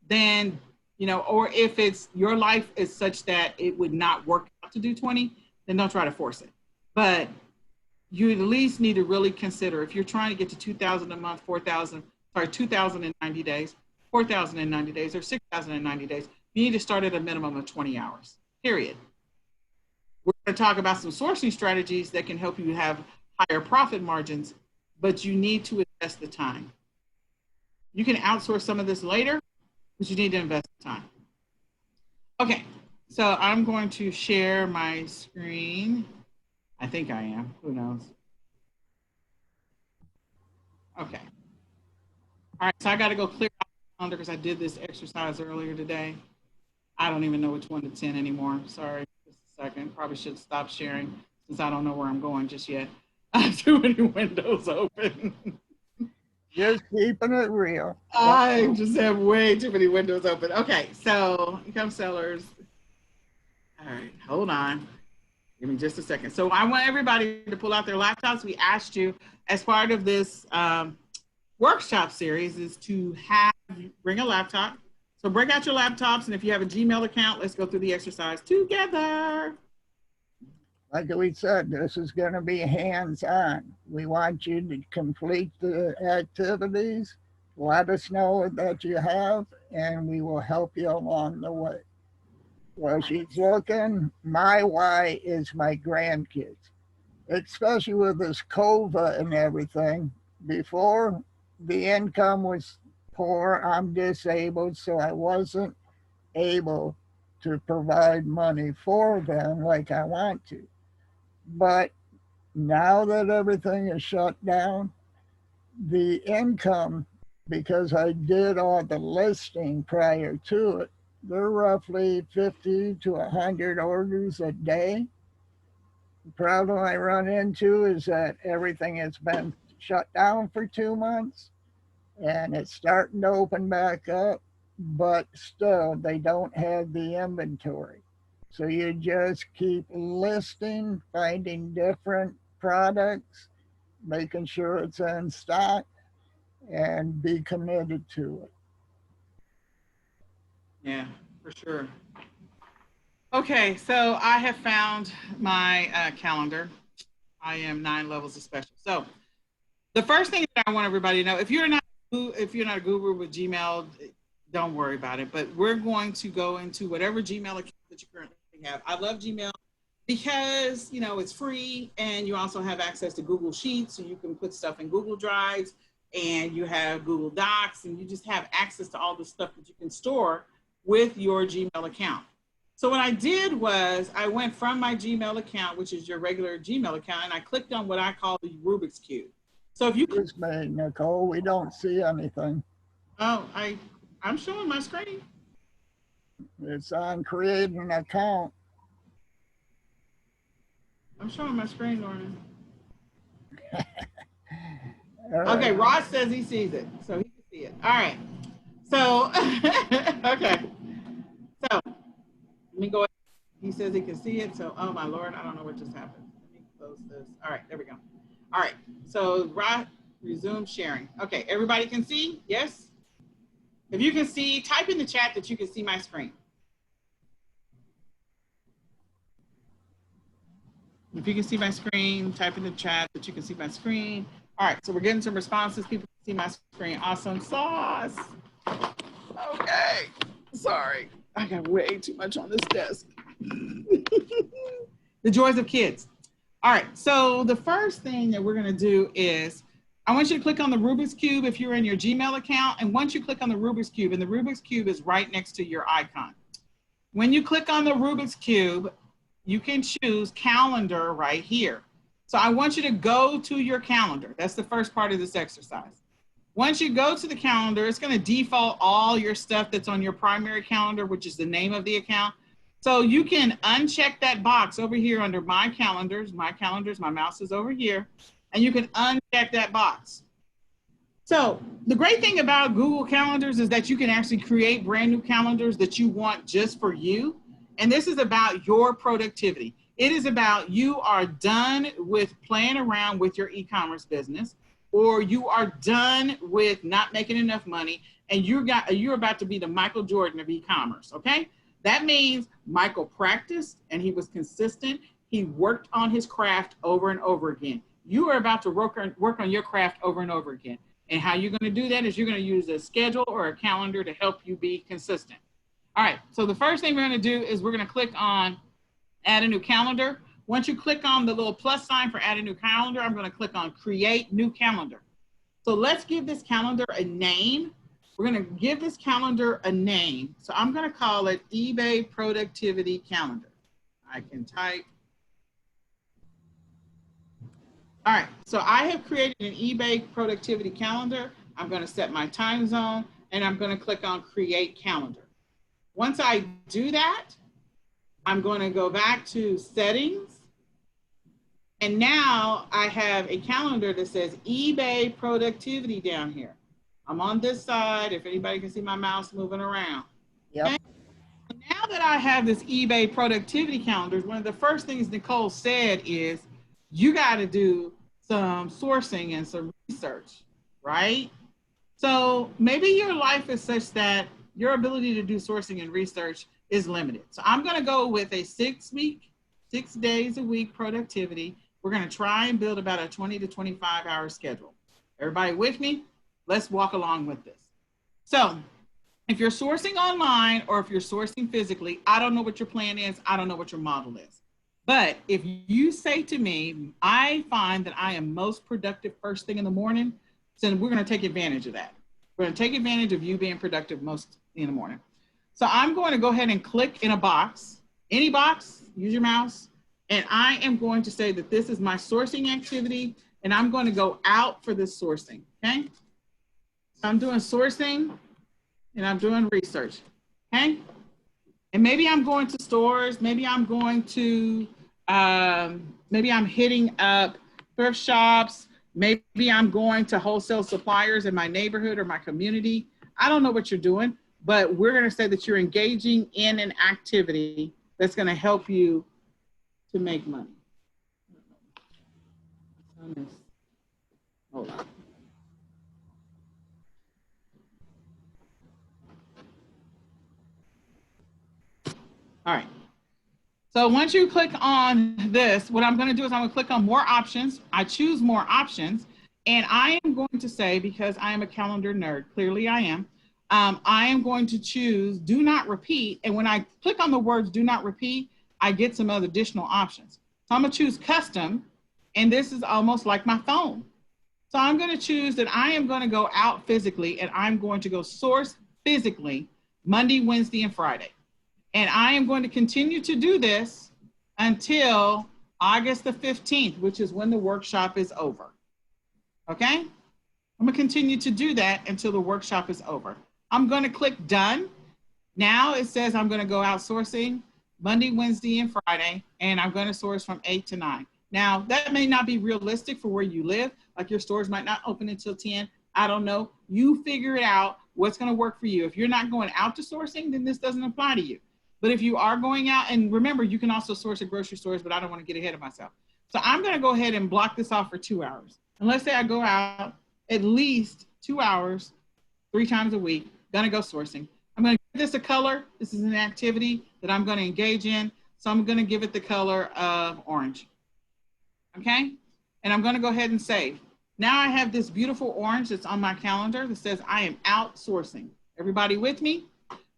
then, you know, or if it's your life is such that it would not work out to do 20, then don't try to force it. But you at least need to really consider if you're trying to get to 2,000 a month, 2,000 in 90 days, 4,000 in 90 days, or 6,000 in 90 days, you need to start at a minimum of 20 hours, period. We're going to talk about some sourcing strategies that can help you have higher profit margins, but you need to invest the time. You can outsource some of this later, but you need to invest the time. Okay, so I'm going to share my screen. I think I am, who knows? Okay. All right, so I got to go clear out the calendar because I did this exercise earlier today. I don't even know which one to 10 anymore. Sorry, just a second. Probably should stop sharing since I don't know where I'm going just yet. I have too many windows open. Just keeping it real. I just have way too many windows open. Okay, so e-com sellers. All right, hold on. Give me just a second. So I want everybody to pull out their laptops. We asked you as part of this workshop series is to bring a laptop. So bring out your laptops, and if you have a Gmail account, let's go through the exercise together. Like we said, this is going to be hands-on. We want you to complete the activities, let us know that you have, and we will help you along the way. While she's looking, my why is my grandkids, especially with this COVID and everything. Before, the income was poor, I'm disabled, so I wasn't able to provide money for them like I want to. But now that everything is shut down, the income, because I did all the listing prior to it, they're roughly 50 to 100 orders a day. The problem I run into is that everything has been shut down for 2 months and it's starting to open back up, but still they don't have the inventory. So you just keep listing, finding different products, making sure it's in stock, and be committed to it. Yeah, for sure. Okay, so I have found my calendar. I am 9 levels of special. So the first thing that I want everybody to know, if you're not a guru with Gmail, don't worry about it. But we're going to go into whatever Gmail account that you currently have. I love Gmail because it's free, and you also have access to Google Sheets, so you can put stuff in Google Drives, and you have Google Docs, and you just have access to all the stuff that you can store with your Gmail account. So what I did was I went from my Gmail account, which is your regular Gmail account, and I clicked on what I call the Rubik's Cube. So if you Excuse me, Nicole, we don't see anything. Oh, I'm showing my screen. It's on create an account. I'm showing my screen, Lorna. Right. Okay, Ross says he sees it, so he can see it. All right. So, okay. So, let me go ahead. He says he can see it. So, oh my Lord, I don't know what just happened. Let me close this. All right, there we go. All right. So, Ross, resume sharing. Okay, everybody can see? Yes? If you can see, type in the chat that you can see my screen. If you can see my screen, type in the chat that you can see my screen. All right, so we're getting some responses. People can see my screen. Awesome sauce. Okay, sorry. I got way too much on this desk. The joys of kids. All right, so the first thing that we're gonna do is, I want you to click on the Rubik's Cube if you're in your Gmail account. And once you click on the Rubik's Cube, and the Rubik's Cube is right next to your icon. When you click on the Rubik's Cube, you can choose calendar right here. So I want you to go to your calendar. That's the first part of this exercise. Once you go to the calendar, it's going to default all your stuff that's on your primary calendar, which is the name of the account. So you can uncheck that box over here under my calendars, my mouse is over here, and you can uncheck that box. So the great thing about Google Calendars is that you can actually create brand new calendars that you want just for you. And this is about your productivity. It is about you are done with playing around with your e-commerce business, or you are done with not making enough money, and you're about to be the Michael Jordan of e-commerce, okay? That means Michael practiced and he was consistent. He worked on his craft over and over again. You are about to work on your craft over and over again. And how you're going to do that is you're going to use a schedule or a calendar to help you be consistent. All right, so the first thing we're going to do is we're going to click on add a new calendar. Once you click on the little plus sign for add a new calendar, I'm going to click on create new calendar. So let's give this calendar a name. We're going to give this calendar a name. So I'm going to call it eBay Productivity Calendar. I can type. All right, so I have created an eBay Productivity Calendar. I'm going to set my time zone, and I'm going to click on create calendar. Once I do that, I'm going to go back to settings. And now I have a calendar that says eBay Productivity down here. I'm on this side, if anybody can see my mouse moving around. Yep. Okay? Now that I have this eBay Productivity Calendar, one of the first things Nicole said is, you got to do some sourcing and some research, right? So maybe your life is such that your ability to do sourcing and research is limited. So I'm going to go with a 6 days a week productivity. We're going to try and build about a 20 to 25 hour schedule. Everybody with me? Let's walk along with this. So if you're sourcing online or if you're sourcing physically, I don't know what your plan is. I don't know what your model is. But if you say to me, I find that I am most productive first thing in the morning, then we're going to take advantage of that. We're going to take advantage of you being productive most in the morning. So I'm going to go ahead and click in a box, any box, use your mouse. And I am going to say that this is my sourcing activity, and I'm going to go out for this sourcing, okay? So I'm doing sourcing and I'm doing research, okay? And maybe I'm going to stores, maybe I'm going to, maybe I'm hitting up thrift shops, maybe I'm going to wholesale suppliers in my neighborhood or my community. I don't know what you're doing, but we're going to say that you're engaging in an activity that's going to help you to make money. Hold on. All right. So once you click on this, what I'm going to do is I'm going to click on more options. I choose more options, and I am going to say, because I am a calendar nerd, clearly I am going to choose do not repeat. And when I click on the words do not repeat, I get some other additional options. So I'm going to choose custom, and this is almost like my phone. So I'm going to choose that I am going to go out physically, and I'm going to go source physically Monday, Wednesday, and Friday. And I am going to continue to do this until August the 15th, which is when the workshop is over. Okay? I'm going to continue to do that until the workshop is over. I'm going to click done. Now it says I'm going to go out sourcing Monday, Wednesday, and Friday, and I'm going to source from 8 to 9. Now, that may not be realistic for where you live. Like your stores might not open until 10. I don't know. You figure it out what's going to work for you. If you're not going out to sourcing, then this doesn't apply to you. But if you are going out, and remember, you can also source at grocery stores, but I don't want to get ahead of myself. So I'm going to go ahead and block this off for 2 hours. And let's say I go out at least 2 hours, 3 times a week, going to go sourcing. I'm going to give this a color. This is an activity that I'm going to engage in. So I'm going to give it the color of orange. Okay? And I'm going to go ahead and save. Now I have this beautiful orange that's on my calendar that says I am outsourcing. Everybody with me?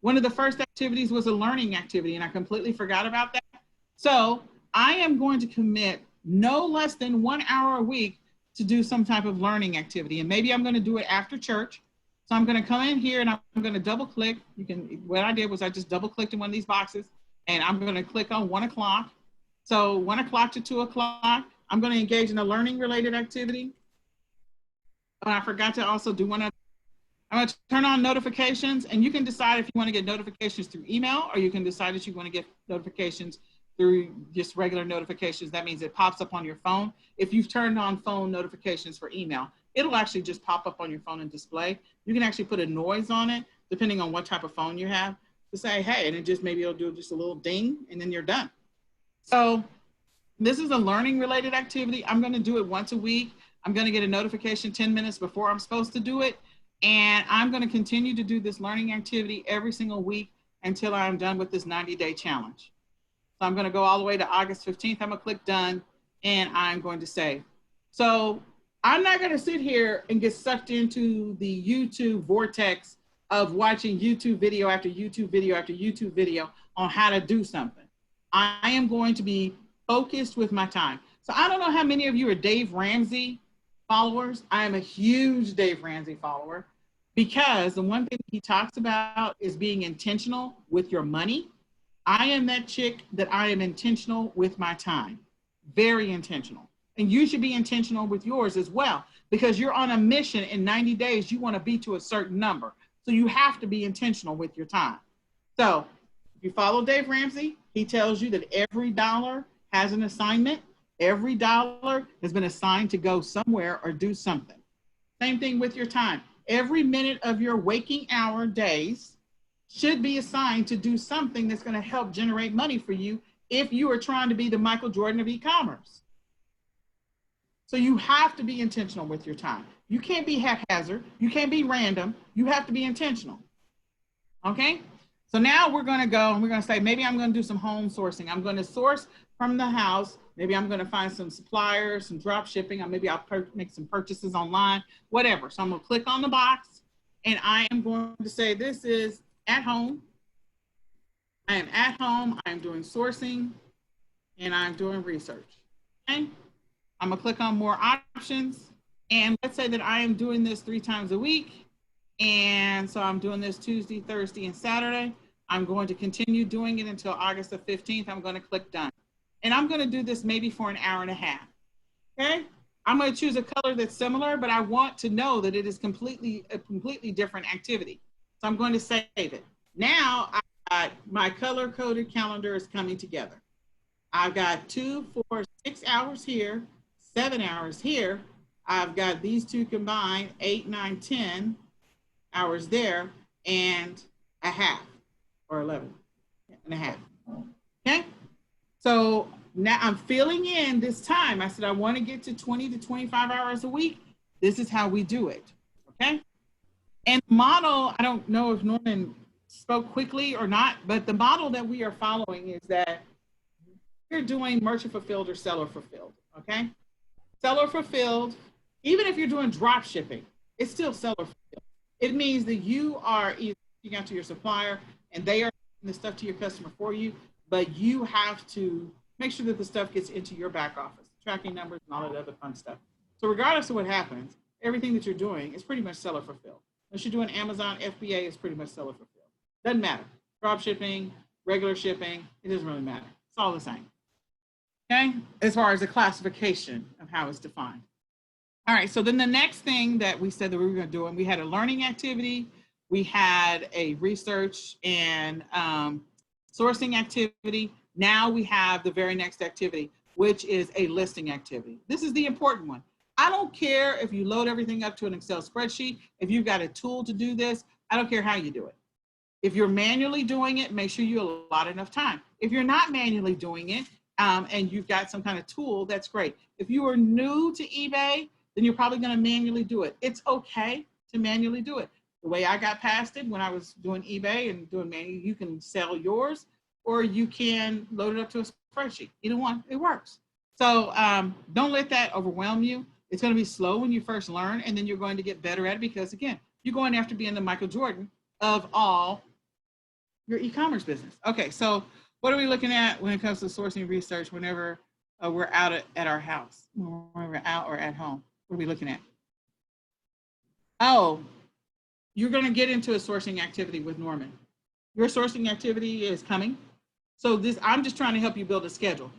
One of the first activities was a learning activity, and I completely forgot about that. So I am going to commit no less than 1 hour a week to do some type of learning activity. And maybe I'm going to do it after church. So I'm going to come in here and I'm going to double click. What I did was I just double clicked in one of these boxes, and I'm going to click on 1 o'clock. So 1 o'clock to 2 o'clock, I'm going to engage in a learning related activity. And I forgot to also do one other. I'm going to turn on notifications, and you can decide if you want to get notifications through email, or you can decide that you want to get notifications through just regular notifications. That means it pops up on your phone. If you've turned on phone notifications for email, it'll actually just pop up on your phone and display. You can actually put a noise on it, depending on what type of phone you have, to say, hey, and it just maybe it'll do just a little ding, and then you're done. So this is a learning related activity. I'm going to do it once a week. I'm going to get a notification 10 minutes before I'm supposed to do it. And I'm going to continue to do this learning activity every single week until I'm done with this 90-day challenge. So I'm going to go all the way to August 15th. I'm going to click done, and I'm going to save. So I'm not going to sit here and get sucked into the YouTube vortex of watching YouTube video after YouTube video after YouTube video on how to do something. I am going to be focused with my time. So I don't know how many of you are Dave Ramsey followers. I am a huge Dave Ramsey follower, because the one thing he talks about is being intentional with your money. I am that chick that I am intentional with my time, very intentional. And you should be intentional with yours as well, because you're on a mission. In 90 days, you want to be to a certain number. So you have to be intentional with your time. So if you follow Dave Ramsey, he tells you that every dollar has an assignment. Every dollar has been assigned to go somewhere or do something. Same thing with your time. Every minute of your waking hour days should be assigned to do something that's going to help generate money for you if you are trying to be the Michael Jordan of e-commerce. So you have to be intentional with your time. You can't be haphazard. You can't be random. You have to be intentional. Okay? So now we're going to go and we're going to say, maybe I'm going to do some home sourcing. I'm going to source from the house. Maybe I'm going to find some suppliers, some drop shipping, or maybe I'll make some purchases online, whatever. So I'm going to click on the box, and I am going to say, this is at home. I am at home. I am doing sourcing, and I'm doing research. Okay? I'm going to click on more options. And let's say that I am doing this 3 times a week. And so I'm doing this Tuesday, Thursday, and Saturday. I'm going to continue doing it until August the 15th. I'm going to click done. And I'm going to do this maybe for an hour and a half. Okay? I'm going to choose a color that's similar, but I want to know that it is a completely different activity. So I'm going to save it. Now, my color-coded calendar is coming together. I've got 2, 4, 6 hours here, 7 hours here. I've got these two combined, 8, 9, 10 hours there, and a half, or 11 and a half. Okay? So now I'm filling in this time. I said I want to get to 20 to 25 hours a week. This is how we do it. Okay? And model, I don't know if Norman spoke quickly or not, but the model that we are following is that you're doing merchant fulfilled or seller fulfilled, okay? Seller fulfilled, even if you're doing drop shipping, it's still seller fulfilled. It means that you are either reaching out to your supplier and they are sending the stuff to your customer for you, but you have to make sure that the stuff gets into your back office, tracking numbers and all that other fun stuff. So regardless of what happens, everything that you're doing is pretty much seller fulfilled. Unless you're doing Amazon FBA, is pretty much seller fulfilled. Doesn't matter. Drop shipping, regular shipping, it doesn't really matter. It's all the same. Okay, as far as the classification of how it's defined. All right, so then the next thing that we said that we were going to do, and we had a learning activity, we had a research and sourcing activity. Now we have the very next activity, which is a listing activity. This is the important one. I don't care if you load everything up to an Excel spreadsheet, if you've got a tool to do this, I don't care how you do it. If you're manually doing it, make sure you allot enough time. If you're not manually doing it, and you've got some kind of tool, that's great. If you are new to eBay, then you're probably going to manually do it. It's okay to manually do it. The way I got past it when I was doing eBay and doing manual, you can sell yours or you can load it up to a spreadsheet. Either one, it works. So don't let that overwhelm you. It's going to be slow when you first learn, and then you're going to get better at it because, again, you're going after being the Michael Jordan of all your e-commerce business. Okay, so what are we looking at when it comes to sourcing research whenever we're out at our house, when we're out or at home? What are we looking at? Oh, you're going to get into a sourcing activity with Norman. Your sourcing activity is coming. So I'm just trying to help you build a schedule.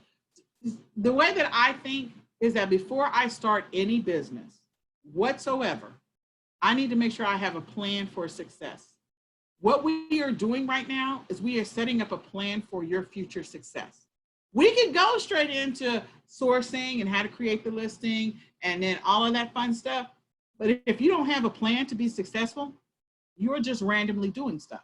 The way that I think is that before I start any business whatsoever, I need to make sure I have a plan for success. What we are doing right now is we are setting up a plan for your future success. We can go straight into sourcing and how to create the listing and then all of that fun stuff. But if you don't have a plan to be successful, you're just randomly doing stuff.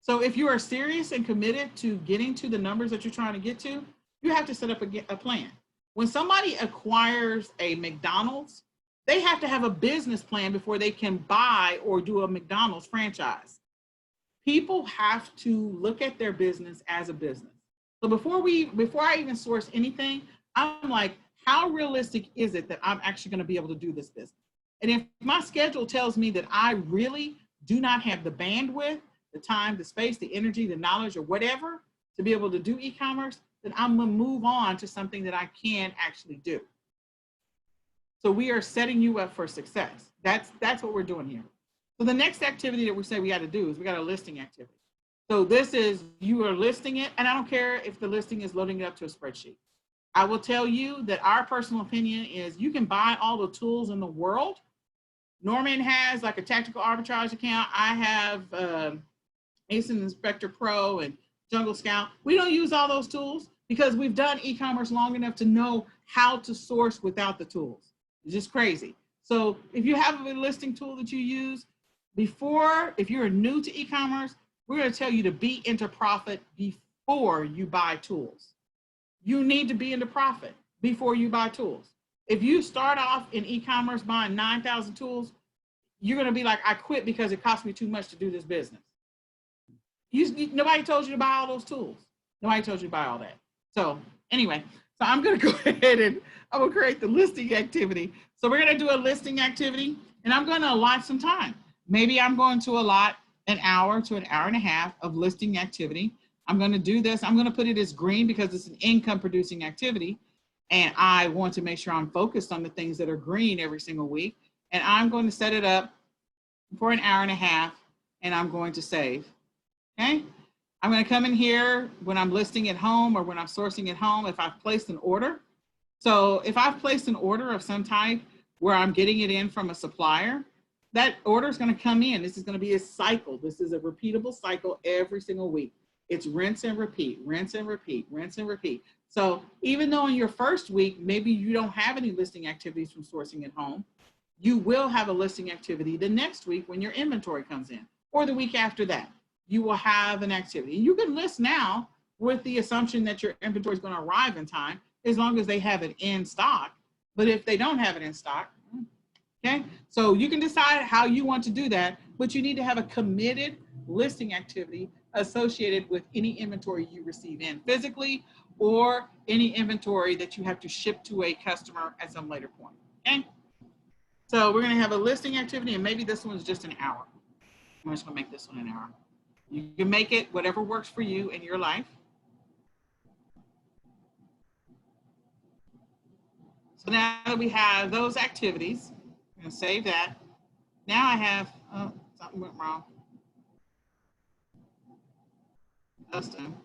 So if you are serious and committed to getting to the numbers that you're trying to get to, you have to set up a plan. When somebody acquires a McDonald's, they have to have a business plan before they can buy or do a McDonald's franchise. People have to look at their business as a business. So before I even source anything, I'm like, how realistic is it that I'm actually going to be able to do this business? And if my schedule tells me that I really do not have the bandwidth, the time, the space, the energy, the knowledge, or whatever to be able to do e-commerce, then I'm going to move on to something that I can actually do. So we are setting you up for success. That's what we're doing here. So the next activity that we say we got to do is we got a listing activity. So this is, you are listing it, and I don't care if the listing is loading it up to a spreadsheet. I will tell you that our personal opinion is you can buy all the tools in the world. Norman has like a tactical arbitrage account. I have ESM Inspector Pro and Jungle Scout. We don't use all those tools because we've done e-commerce long enough to know how to source without the tools. It's just crazy. So if you have a listing tool that you use if you're new to e-commerce, we're going to tell you to be into profit before you buy tools. You need to be into profit before you buy tools. If you start off in e-commerce buying 9,000 tools, you're going to be like, I quit because it cost me too much to do this business. Nobody told you to buy all those tools. Nobody told you to buy all that. So anyway, so I'm going to go ahead and I will create the listing activity. So we're going to do a listing activity and I'm going to allot some time. Maybe I'm going to allot an hour to an hour and a half of listing activity. I'm going to do this. I'm going to put it as green because it's an income producing activity. And I want to make sure I'm focused on the things that are green every single week. And I'm going to set it up for an hour and a half and I'm going to save. Okay. I'm going to come in here when I'm listing at home or when I'm sourcing at home if I've placed an order. So if I've placed an order of some type where I'm getting it in from a supplier, that order is going to come in. This is going to be a cycle. This is a repeatable cycle every single week. It's rinse and repeat, rinse and repeat, rinse and repeat. So even though in your first week, maybe you don't have any listing activities from sourcing at home, you will have a listing activity the next week when your inventory comes in, or the week after that. You will have an activity. You can list now with the assumption that your inventory is going to arrive in time, as long as they have it in stock. But if they don't have it in stock, okay, so you can decide how you want to do that, but you need to have a committed listing activity associated with any inventory you receive in physically or any inventory that you have to ship to a customer at some later point, okay? So we're gonna have a listing activity, and maybe this one's just an hour. I'm just gonna make this one an hour. You can make it whatever works for you in your life. So now that we have those activities, I'm gonna save that. Now I have, oh, something went wrong. Dustin.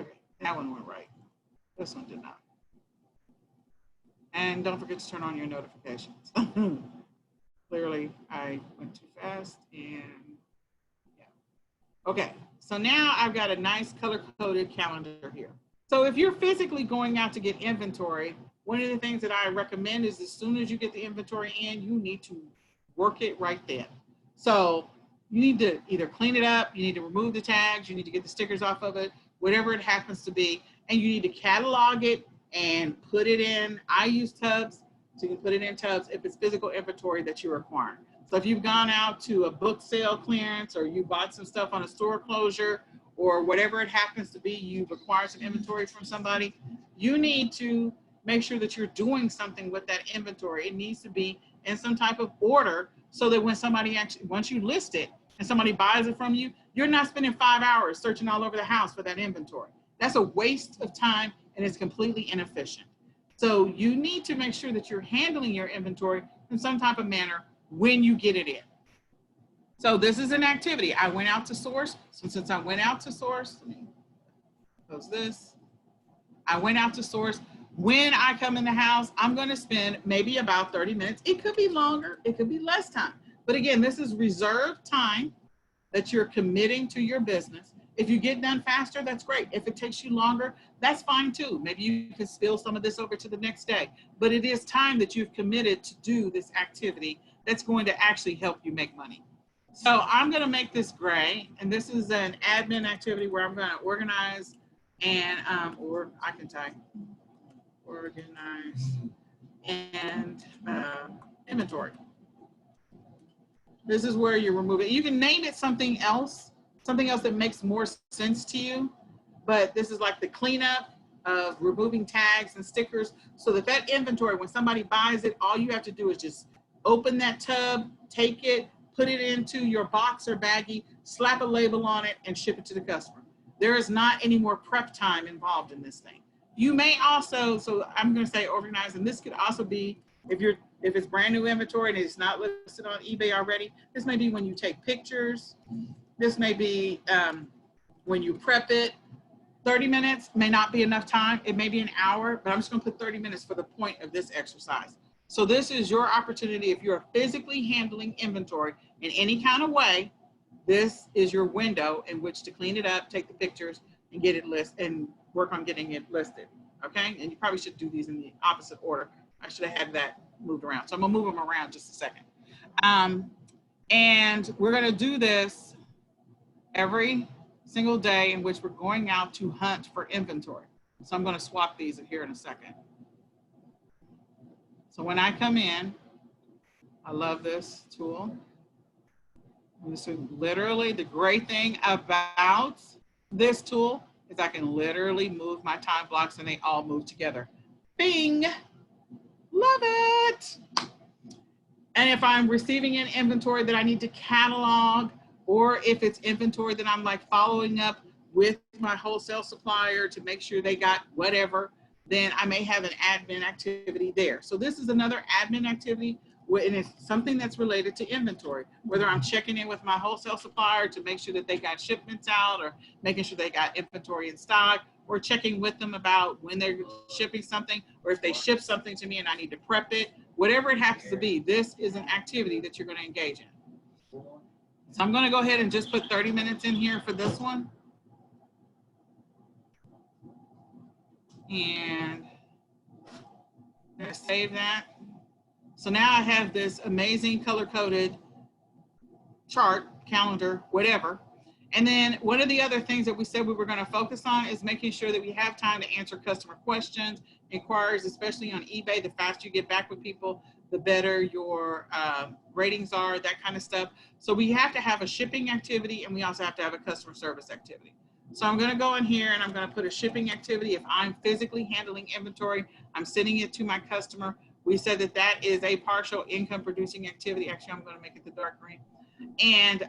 Okay, that one went right. This one did not. And don't forget to turn on your notifications. Clearly, I went too fast and yeah. Okay, so now I've got a nice color-coded calendar here. So if you're physically going out to get inventory, one of the things that I recommend is as soon as you get the inventory in, you need to work it right then. So you need to either clean it up, you need to remove the tags, you need to get the stickers off of it, whatever it happens to be, and you need to catalog it and put it in. I use tubs, so you can put it in tubs if it's physical inventory that you're acquiring. So if you've gone out to a book sale clearance or you bought some stuff on a store closure or whatever it happens to be, you've acquired some inventory from somebody, you need to make sure that you're doing something with that inventory. It needs to be in some type of order so that when somebody actually, once you list it and somebody buys it from you, you're not spending 5 hours searching all over the house for that inventory. That's a waste of time and it's completely inefficient. So you need to make sure that you're handling your inventory in some type of manner when you get it in. So this is an activity. I went out to source. So since I went out to source, let me close this. I went out to source. When I come in the house, I'm going to spend maybe about 30 minutes. It could be longer. It could be less time. But again, this is reserved time that you're committing to your business. If you get done faster, that's great. If it takes you longer, that's fine too. Maybe you can spill some of this over to the next day. But it is time that you've committed to do this activity that's going to actually help you make money. So I'm going to make this gray. And this is an admin activity where I'm going to organize and, or I can type, organize and inventory. This is where you remove it. You can name it something else that makes more sense to you. But this is like the cleanup of removing tags and stickers so that that inventory, when somebody buys it, all you have to do is just open that tub, take it, put it into your box or baggie, slap a label on it, and ship it to the customer. There is not any more prep time involved in this thing. You may also, so I'm going to say organize, and this could also be if it's brand new inventory and it's not listed on eBay already. This may be when you take pictures. This may be when you prep it. 30 minutes may not be enough time. It may be an hour, but I'm just going to put 30 minutes for the point of this exercise. So this is your opportunity. If you're physically handling inventory in any kind of way, this is your window in which to clean it up, take the pictures, and get it listed and work on getting it listed. Okay, and you probably should do these in the opposite order. I should have had that moved around. So I'm gonna move them around just a second. And we're gonna do this every single day in which we're going out to hunt for inventory. So I'm gonna swap these here in a second. So when I come in, I love this tool. This is literally the great thing about this tool is I can literally move my time blocks and they all move together. Bing, love it. And if I'm receiving an inventory that I need to catalog, or if it's inventory that I'm like following up with my wholesale supplier to make sure they got whatever, then I may have an admin activity there. So this is another admin activity, and it's something that's related to inventory, whether I'm checking in with my wholesale supplier to make sure that they got shipments out or making sure they got inventory in stock, or checking with them about when they're shipping something, or if they ship something to me and I need to prep it, whatever it happens to be, this is an activity that you're going to engage in. So I'm going to go ahead and just put 30 minutes in here for this one. And I'm going to save that. So now I have this amazing color-coded chart, calendar, whatever. And then one of the other things that we said we were going to focus on is making sure that we have time to answer customer questions, inquiries, especially on eBay. The faster you get back with people, the better your ratings are, that kind of stuff. So we have to have a shipping activity, and we also have to have a customer service activity. So I'm going to go in here and I'm going to put a shipping activity. If I'm physically handling inventory, I'm sending it to my customer. We said that that is a partial income producing activity. Actually, I'm going to make it the dark green. And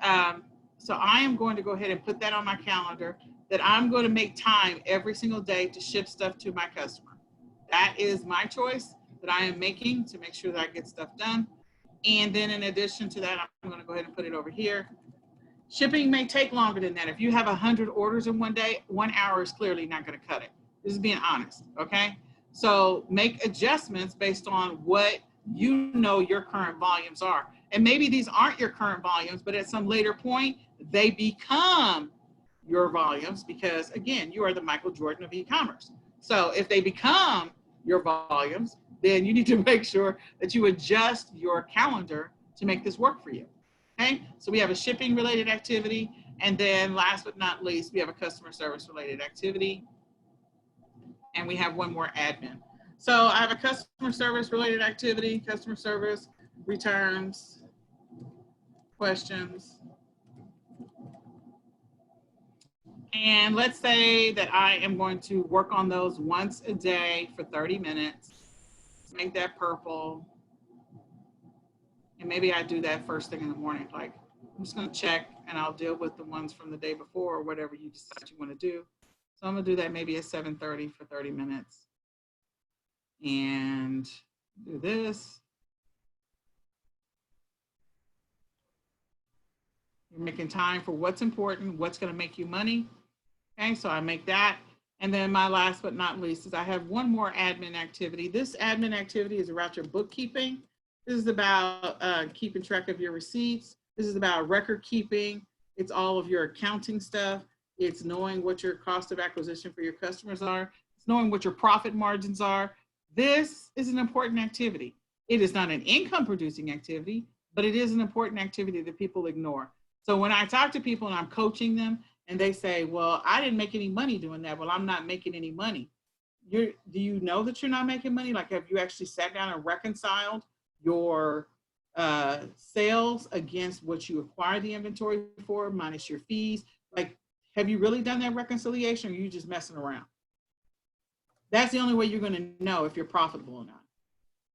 so I am going to go ahead and put that on my calendar, that I'm going to make time every single day to ship stuff to my customer. That is my choice that I am making to make sure that I get stuff done. And then in addition to that, I'm going to go ahead and put it over here. Shipping may take longer than that. If you have 100 orders in one day, 1 hour is clearly not going to cut it. This is being honest, okay? So make adjustments based on what you know your current volumes are. And maybe these aren't your current volumes, but at some later point, they become your volumes because, again, you are the Michael Jordan of e-commerce. So if they become your volumes, then you need to make sure that you adjust your calendar to make this work for you. Okay, so we have a shipping related activity. And then last but not least, we have a customer service related activity. And we have one more admin. So I have a customer service related activity, customer service, returns, questions. And let's say that I am going to work on those once a day for 30 minutes. Make that purple. And maybe I do that first thing in the morning. Like, I'm just going to check and I'll deal with the ones from the day before or whatever you decide you want to do. So I'm going to do that maybe at 7:30 for 30 minutes. And do this. You're making time for what's important, what's going to make you money. Okay, so I make that. And then my last but not least is I have one more admin activity. This admin activity is about your bookkeeping. This is about keeping track of your receipts. This is about record keeping. It's all of your accounting stuff. It's knowing what your cost of acquisition for your customers are. It's knowing what your profit margins are. This is an important activity. It is not an income producing activity, but it is an important activity that people ignore. So when I talk to people and I'm coaching them and they say, well, I didn't make any money doing that. Well, I'm not making any money. Do you know that you're not making money? Like, have you actually sat down and reconciled your sales against what you acquired the inventory for minus your fees? Like, have you really done that reconciliation, or are you just messing around? That's the only way you're going to know if you're profitable or not.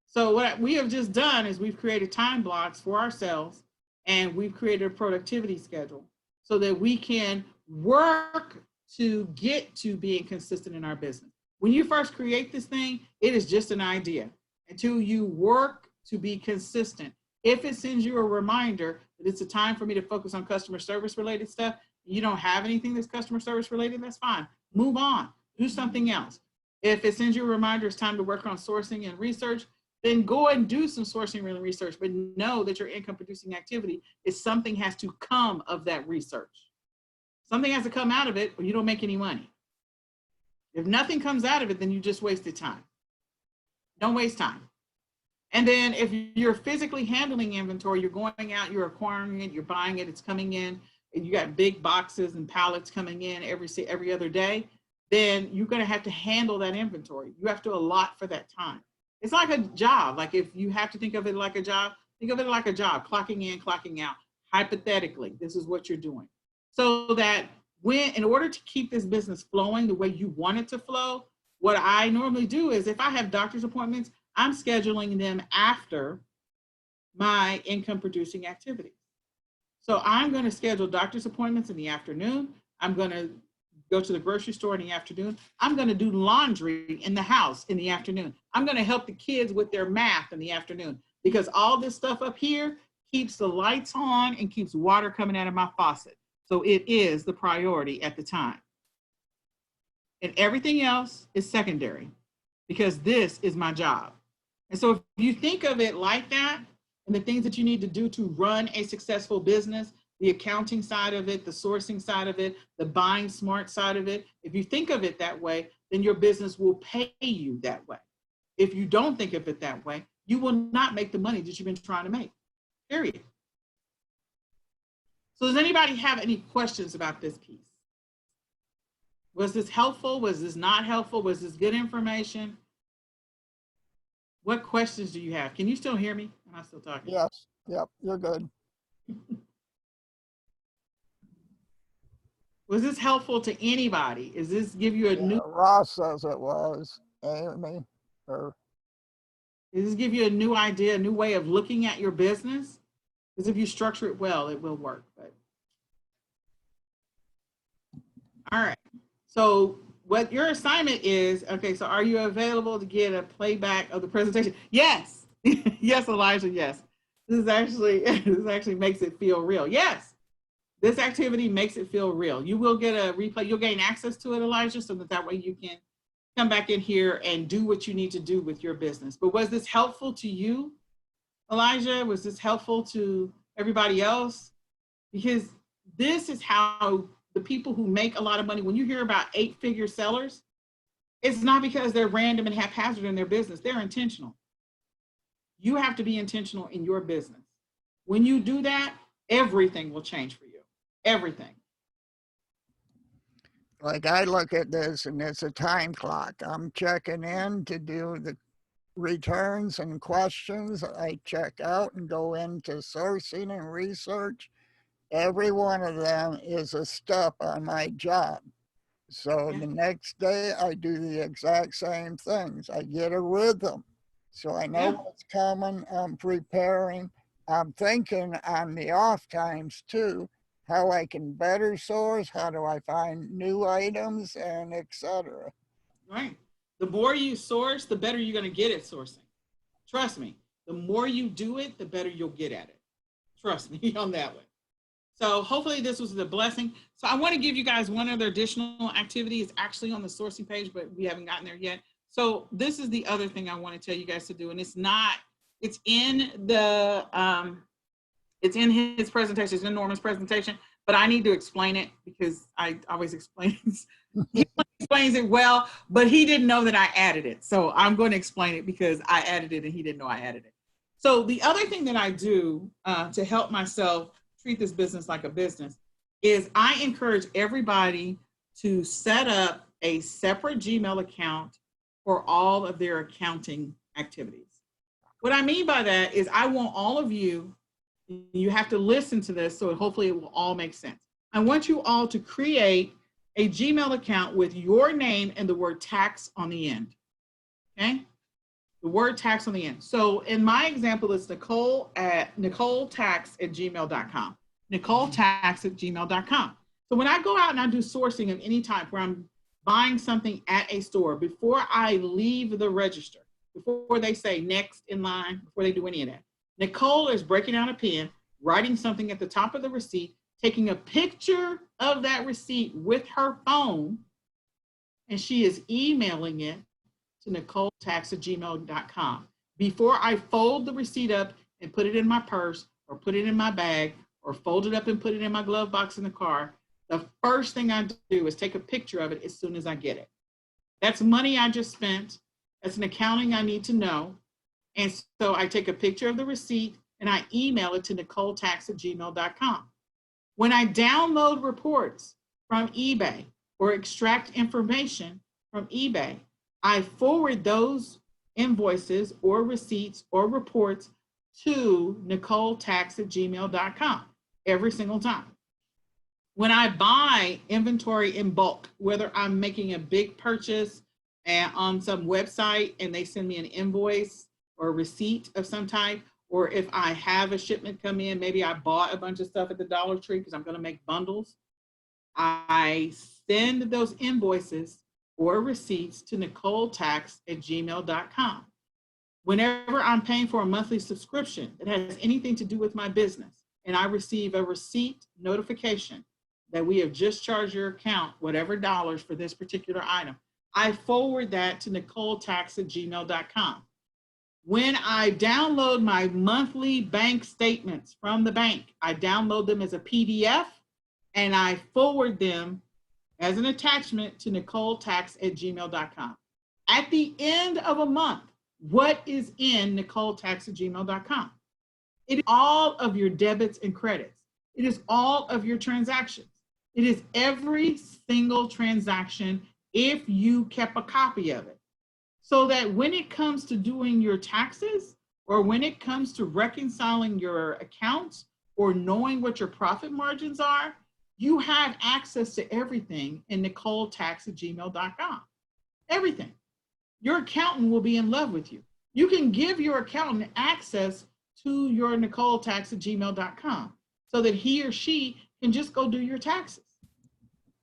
So what we have just done is we've created time blocks for ourselves, and we've created a productivity schedule so that we can work to get to being consistent in our business. When you first create this thing, it is just an idea until you work to be consistent. If it sends you a reminder that it's a time for me to focus on customer service related stuff, you don't have anything that's customer service related, that's fine. Move on, do something else. If it sends you a reminder it's time to work on sourcing and research, then go and do some sourcing and research, but know that your income producing activity is something has to come of that research. Something has to come out of it or you don't make any money. If nothing comes out of it, then you just wasted time. Don't waste time. And then if you're physically handling inventory, you're going out, you're acquiring it, you're buying it, it's coming in, and you got big boxes and pallets coming in every other day, then you're going to have to handle that inventory. You have to allot for that time. It's like a job. Like, if you have to think of it like a job, think of it like a job, clocking in, clocking out. Hypothetically, this is what you're doing. So that in order to keep this business flowing the way you want it to flow, what I normally do is if I have doctor's appointments, I'm scheduling them after my income producing activities. So I'm going to schedule doctor's appointments in the afternoon. I'm going to go to the grocery store in the afternoon. I'm going to do laundry in the house in the afternoon. I'm going to help the kids with their math in the afternoon, because all this stuff up here keeps the lights on and keeps water coming out of my faucet. So it is the priority at the time. And everything else is secondary, because this is my job. And so if you think of it like that, and the things that you need to do to run a successful business, the accounting side of it, the sourcing side of it, the buying smart side of it, if you think of it that way, then your business will pay you that way. If you don't think of it that way, you will not make the money that you've been trying to make, period. So does anybody have any questions about this piece? Was this helpful? Was this not helpful? Was this good information? What questions do you have? Can you still hear me? Am I still talking? Yes. Yep. You're good. Was this helpful to anybody? Is this give you a new? Ross says it was. Amy, or Does this give you a new idea, a new way of looking at your business? Because if you structure it well, it will work. But all right. So what your assignment is, okay, so are you available to get a playback of the presentation? Yes. Yes, Elijah, yes. This actually makes it feel real. Yes. This activity makes it feel real. You will get a replay. You'll gain access to it, Elijah, so that way you can come back in here and do what you need to do with your business. But was this helpful to you, Elijah? Was this helpful to everybody else? Because this is how the people who make a lot of money, when you hear about 8-figure sellers, it's not because they're random and haphazard in their business. They're intentional. You have to be intentional in your business. When you do that, everything will change for you. Everything. like I look at this and it's a time clock. I'm checking in to do the returns and questions. I check out and go into sourcing and research. Every one of them is a step on my job. So Yeah. the next day I do the exact same things. I get a rhythm. So I know what's coming. I'm preparing. I'm thinking on the off times too, how I can better source, how do I find new items, and etc. Right. The more you source, the better you're going to get at sourcing. Trust me. The more you do it, the better you'll get at it. Trust me on that one. So hopefully this was a blessing. So I want to give you guys one other additional activity. It's actually on the sourcing page, but we haven't gotten there yet. So this is the other thing I want to tell you guys to do. And it's in his presentation, it's in Norman's presentation, but I need to explain it because I always explain it. He explains it well, but he didn't know that I added it. So I'm going to explain it because I added it and he didn't know I added it. So the other thing that I do to help myself treat this business like a business is I encourage everybody to set up a separate Gmail account for all of their accounting activities. What I mean by that is I want all of you, you have to listen to this so hopefully it will all make sense. I want you all to create a Gmail account with your name and the word tax on the end, okay? The word tax on the end. So in my example, it's NicoleTax@gmail.com. NicoleTax@gmail.com. So when I go out and I do sourcing of any type where I'm buying something at a store, before I leave the register, before they say next in line, before they do any of that, Nicole is breaking out a pen, writing something at the top of the receipt, taking a picture of that receipt with her phone, and she is emailing it to NicoleTax@gmail.com. Before I fold the receipt up and put it in my purse or put it in my bag or fold it up and put it in my glove box in the car, the first thing I do is take a picture of it as soon as I get it. That's money I just spent. That's an accounting I need to know. And so I take a picture of the receipt and I email it to NicoleTax@gmail.com. When I download reports from eBay or extract information from eBay, I forward those invoices or receipts or reports to NicoleTax@gmail.com every single time. When I buy inventory in bulk, whether I'm making a big purchase on some website and they send me an invoice or a receipt of some type, or if I have a shipment come in, maybe I bought a bunch of stuff at the Dollar Tree because I'm going to make bundles, I send those invoices or receipts to NicoleTax@gmail.com. Whenever I'm paying for a monthly subscription that has anything to do with my business, and I receive a receipt notification that we have just charged your account, whatever dollars for this particular item, I forward that to NicoleTax@gmail.com. When I download my monthly bank statements from the bank, I download them as a PDF and I forward them as an attachment to NicoleTax@gmail.com. At the end of a month, what is in NicoleTax@gmail.com? It is all of your debits and credits. It is all of your transactions. It is every single transaction if you kept a copy of it. So that when it comes to doing your taxes, or when it comes to reconciling your accounts, or knowing what your profit margins are, you have access to everything in NicoleTax@gmail.com. Everything. Your accountant will be in love with you. You can give your accountant access to your NicoleTax@gmail.com so that he or she can just go do your taxes.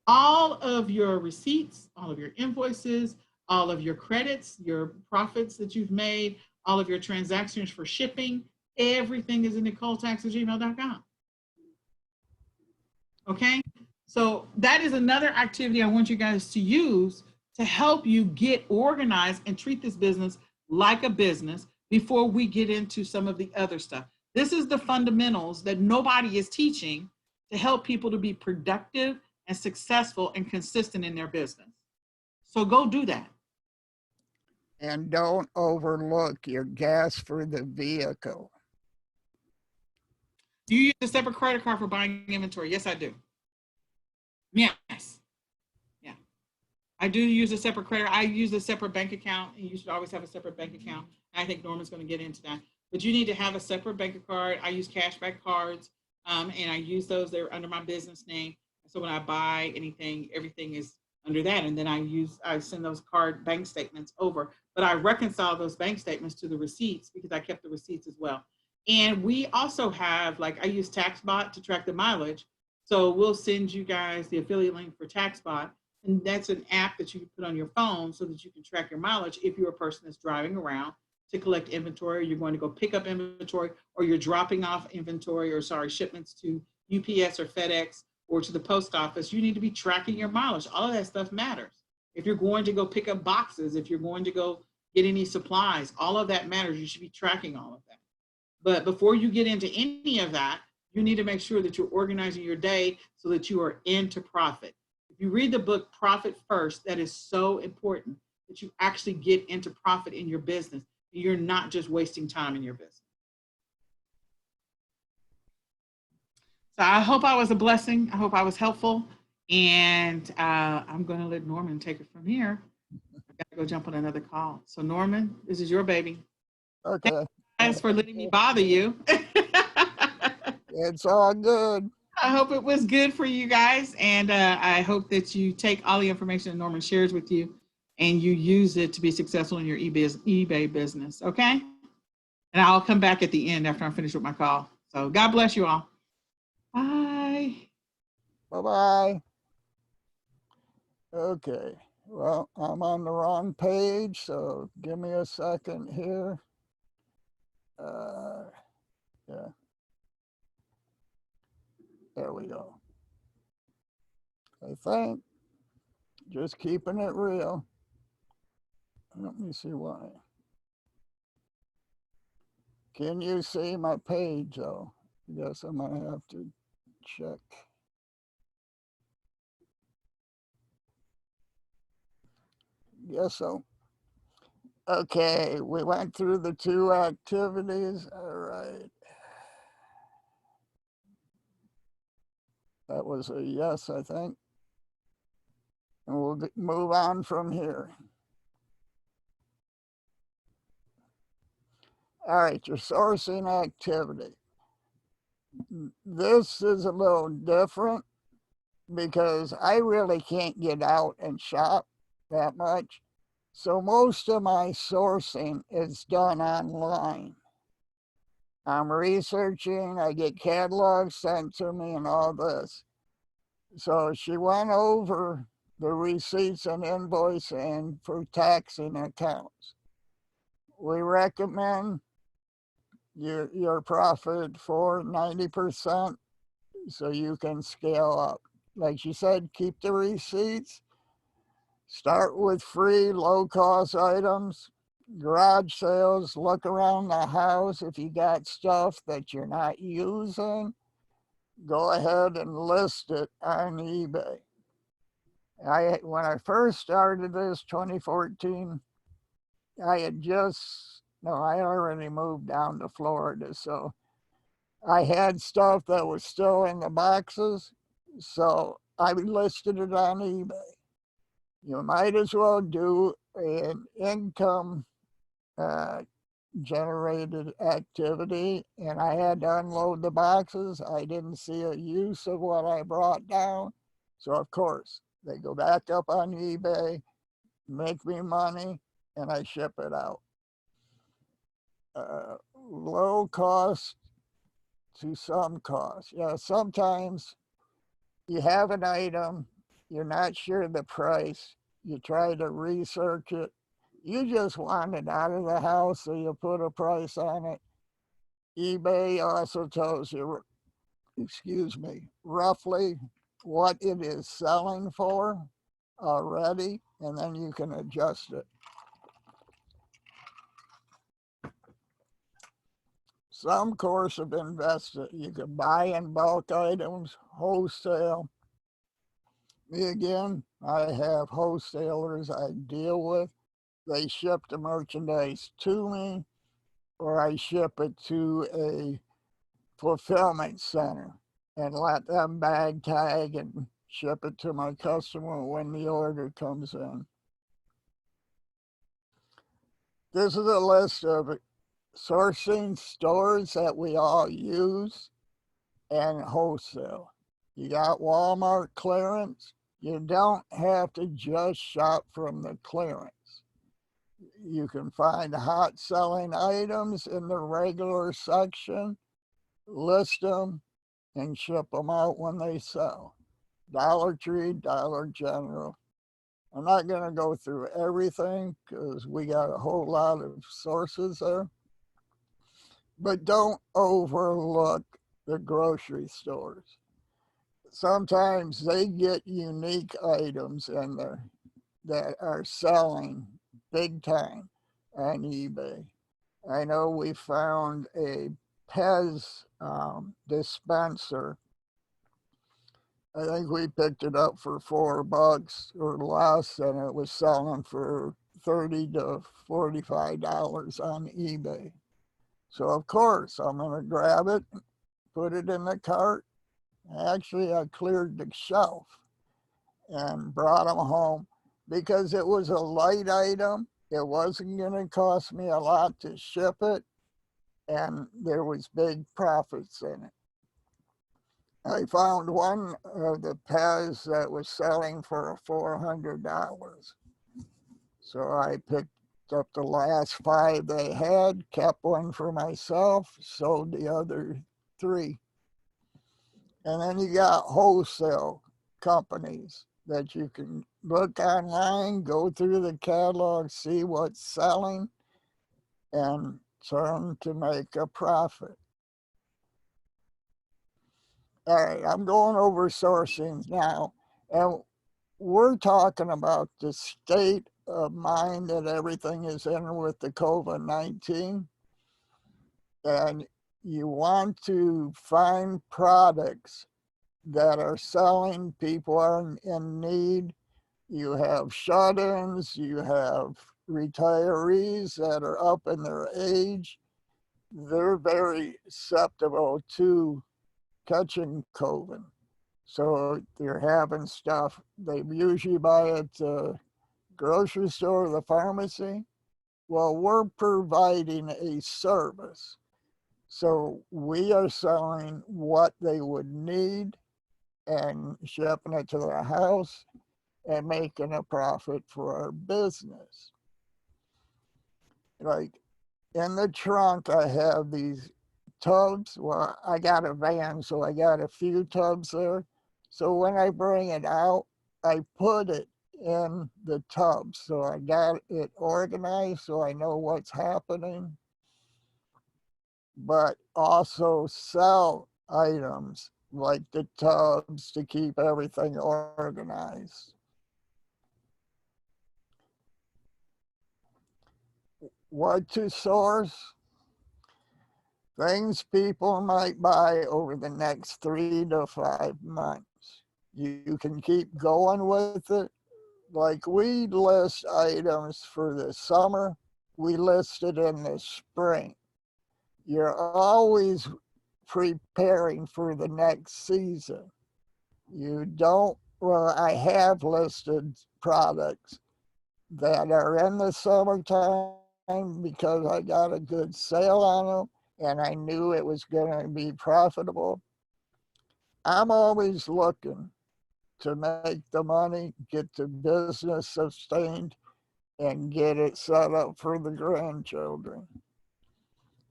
All of your receipts, all of your invoices, all of your credits, your profits that you've made, all of your transactions for shipping, everything is in NicoleTax@gmail.com. Okay? So that is another activity I want you guys to use to help you get organized and treat this business like a business before we get into some of the other stuff. This is the fundamentals that nobody is teaching to help people to be productive and successful and consistent in their business. So go do that. And don't overlook your gas for the vehicle. Do you use a separate credit card for buying inventory? Yes, I do. Yes. Yeah. I do use a separate credit. I use a separate bank account, and you should always have a separate bank account. I think Norman's going to get into that. But you need to have a separate bank card. I use cashback cards, and I use those. They're under my business name. So when I buy anything, everything is under that. And then I send those card bank statements over. But I reconcile those bank statements to the receipts because I kept the receipts as well. And we also have, like, I use TaxBot to track the mileage. So we'll send you guys the affiliate link for TaxBot. And that's an app that you can put on your phone so that you can track your mileage if you're a person that's driving around to collect inventory, or you're going to go pick up inventory, or you're dropping off inventory, or shipments to UPS or FedEx or to the post office. You need to be tracking your mileage. All of that stuff matters. If you're going to go pick up boxes, if you're going to go get any supplies, all of that matters. You should be tracking all of that. But before you get into any of that, you need to make sure that you're organizing your day so that you are into profit. If you read the book Profit First, that is so important that you actually get into profit in your business. You're not just wasting time in your business. So I hope I was a blessing. I hope I was helpful. And I'm going to let Norman take it from here. I've got to go jump on another call. So Norman, this is your baby. Okay. Thanks for letting me bother you. It's all good. I hope it was good for you guys. And I hope that you take all the information that Norman shares with you and you use it to be successful in your eBay business. Okay. And I'll come back at the end after I'm finished with my call. So God bless you all. Bye. Bye-bye. Okay. Well, I'm on the wrong page, so give me a second here. Yeah. There we go. I think. Just keeping it real. Let me see why. Can you see my page, though? I guess I might have to check. Yes, so. Okay, we went through the 2 activities. All right. That was a yes, I think. And we'll move on from here. All right, your sourcing activity. This is a little different because I really can't get out and shop that much. So most of my sourcing is done online. I'm researching, I get catalogs sent to me and all this. So she went over the receipts and invoicing for taxing accounts. We recommend your profit for 90% so you can scale up. Like she said, keep the receipts. Start with free, low-cost items, garage sales, look around the house. If you got stuff that you're not using, go ahead and list it on eBay. When I first started this, 2014, I already moved down to Florida, so I had stuff that was still in the boxes, so I listed it on eBay. You might as well do an income generated activity, and I had to unload the boxes. I didn't see a use of what I brought down. So of course, they go back up on eBay, make me money, and I ship it out. Low cost to some cost. Yeah, sometimes you have an item, you're not sure the price, you try to research it, you just want it out of the house, so you put a price on it. eBay also tells you, excuse me, roughly what it is selling for already, and then you can adjust it. Some course of investment, you can buy in bulk items, wholesale. Me again, I have wholesalers I deal with. They ship the merchandise to me, or I ship it to a fulfillment center and let them bag tag and ship it to my customer when the order comes in. This is a list of sourcing stores that we all use and wholesale. You got Walmart clearance. You don't have to just shop from the clearance. You can find hot selling items in the regular section, list them, and ship them out when they sell. Dollar Tree, Dollar General. I'm not going to go through everything because we got a whole lot of sources there. But don't overlook the grocery stores. Sometimes they get unique items in there that are selling big time on eBay. I know we found a Pez dispenser. I think we picked it up for $4 or less, and it was selling for $30 to $45 on eBay. So of course I'm gonna grab it, put it in the cart. Actually, I cleared the shelf and brought them home because it was a light item. It wasn't gonna cost me a lot to ship it, and there was big profits in it. I found one of the Pez that was selling for $400. So I picked up the last 5 they had, kept one for myself, sold the other 3. And then you got wholesale companies that you can look online, go through the catalog, see what's selling, and turn to make a profit. All right, I'm going over sourcing now, and we're talking about the state of mind that everything is in with the COVID-19. And you want to find products that are selling, people are in need. You have shut-ins, you have retirees that are up in their age. They're very susceptible to catching COVID. So they're having stuff, they usually buy at the grocery store or the pharmacy. Well, we're providing a service. So we are selling what they would need and shipping it to their house and making a profit for our business. Like in the trunk, I have these tubs. Well, I got a van, so I got a few tubs there. So when I bring it out, I put it in the tub. So I got it organized so I know what's happening, but also sell items like the tubs to keep everything organized. What to source? Things people might buy over the next 3 to 5 months. You can keep going with it. Like we list items for the summer, we list it in the spring. You're always preparing for the next season. You don't, well, I have listed products that are in the summertime because I got a good sale on them and I knew it was going to be profitable. I'm always looking to make the money, get the business sustained, and get it set up for the grandchildren.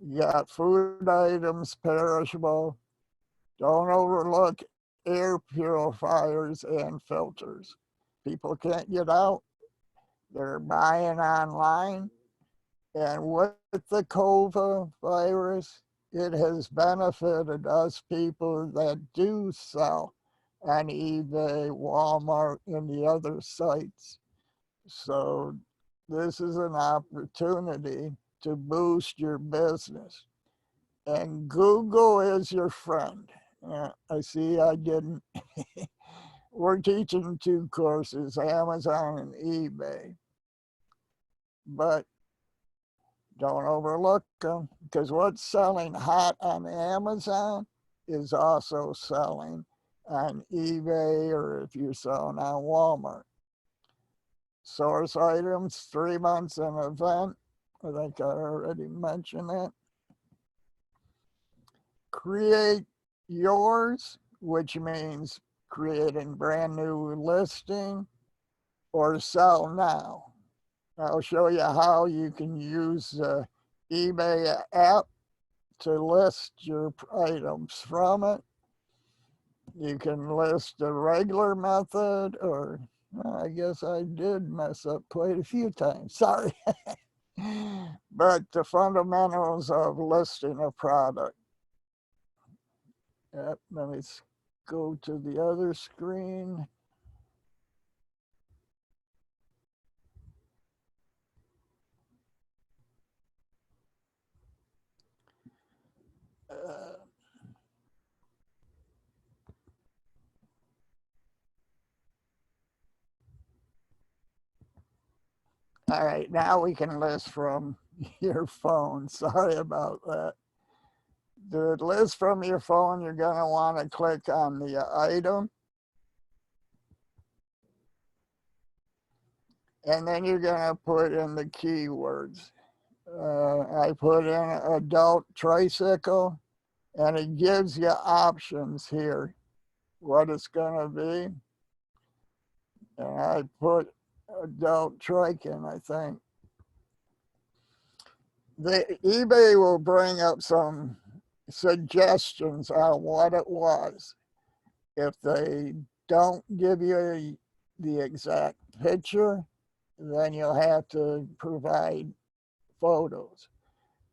You got food items, perishable. Don't overlook air purifiers and filters. People can't get out. They're buying online. And with the COVID virus, it has benefited us people that do sell on eBay, Walmart, and the other sites. So this is an opportunity to boost your business. And Google is your friend. I see I didn't. We're teaching two courses, Amazon and eBay. But don't overlook them, because what's selling hot on Amazon is also selling on eBay, or if you're selling on Walmart. Source items, 3 months an event. I think I already mentioned that. Create yours, which means creating brand new listing, or sell now. I'll show you how you can use the eBay app to list your items from it. You can list the regular method, or I guess I did mess up quite a few times. Sorry. But the fundamentals of listing a product. Yep, let me go to the other screen. All right, now we can list from your phone. Sorry about that. To list from your phone, you're going to want to click on the item. And then you're going to put in the keywords. I put in adult tricycle, and it gives you options here, what it's going to be. And I put adult triking, I think. The eBay will bring up some suggestions on what it was. If they don't give you the exact picture, then you'll have to provide photos.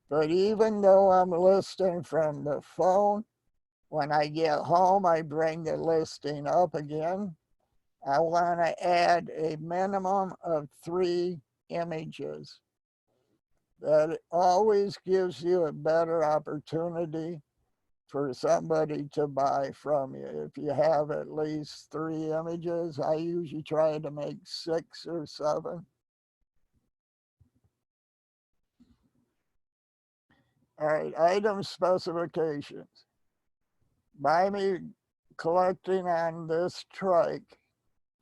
But even though I'm listing from the phone, when I get home, I bring the listing up again. I want to add a minimum of 3 images. That always gives you a better opportunity for somebody to buy from you. If you have at least 3 images, I usually try to make 6 or 7. All right, item specifications. By me collecting on this trike,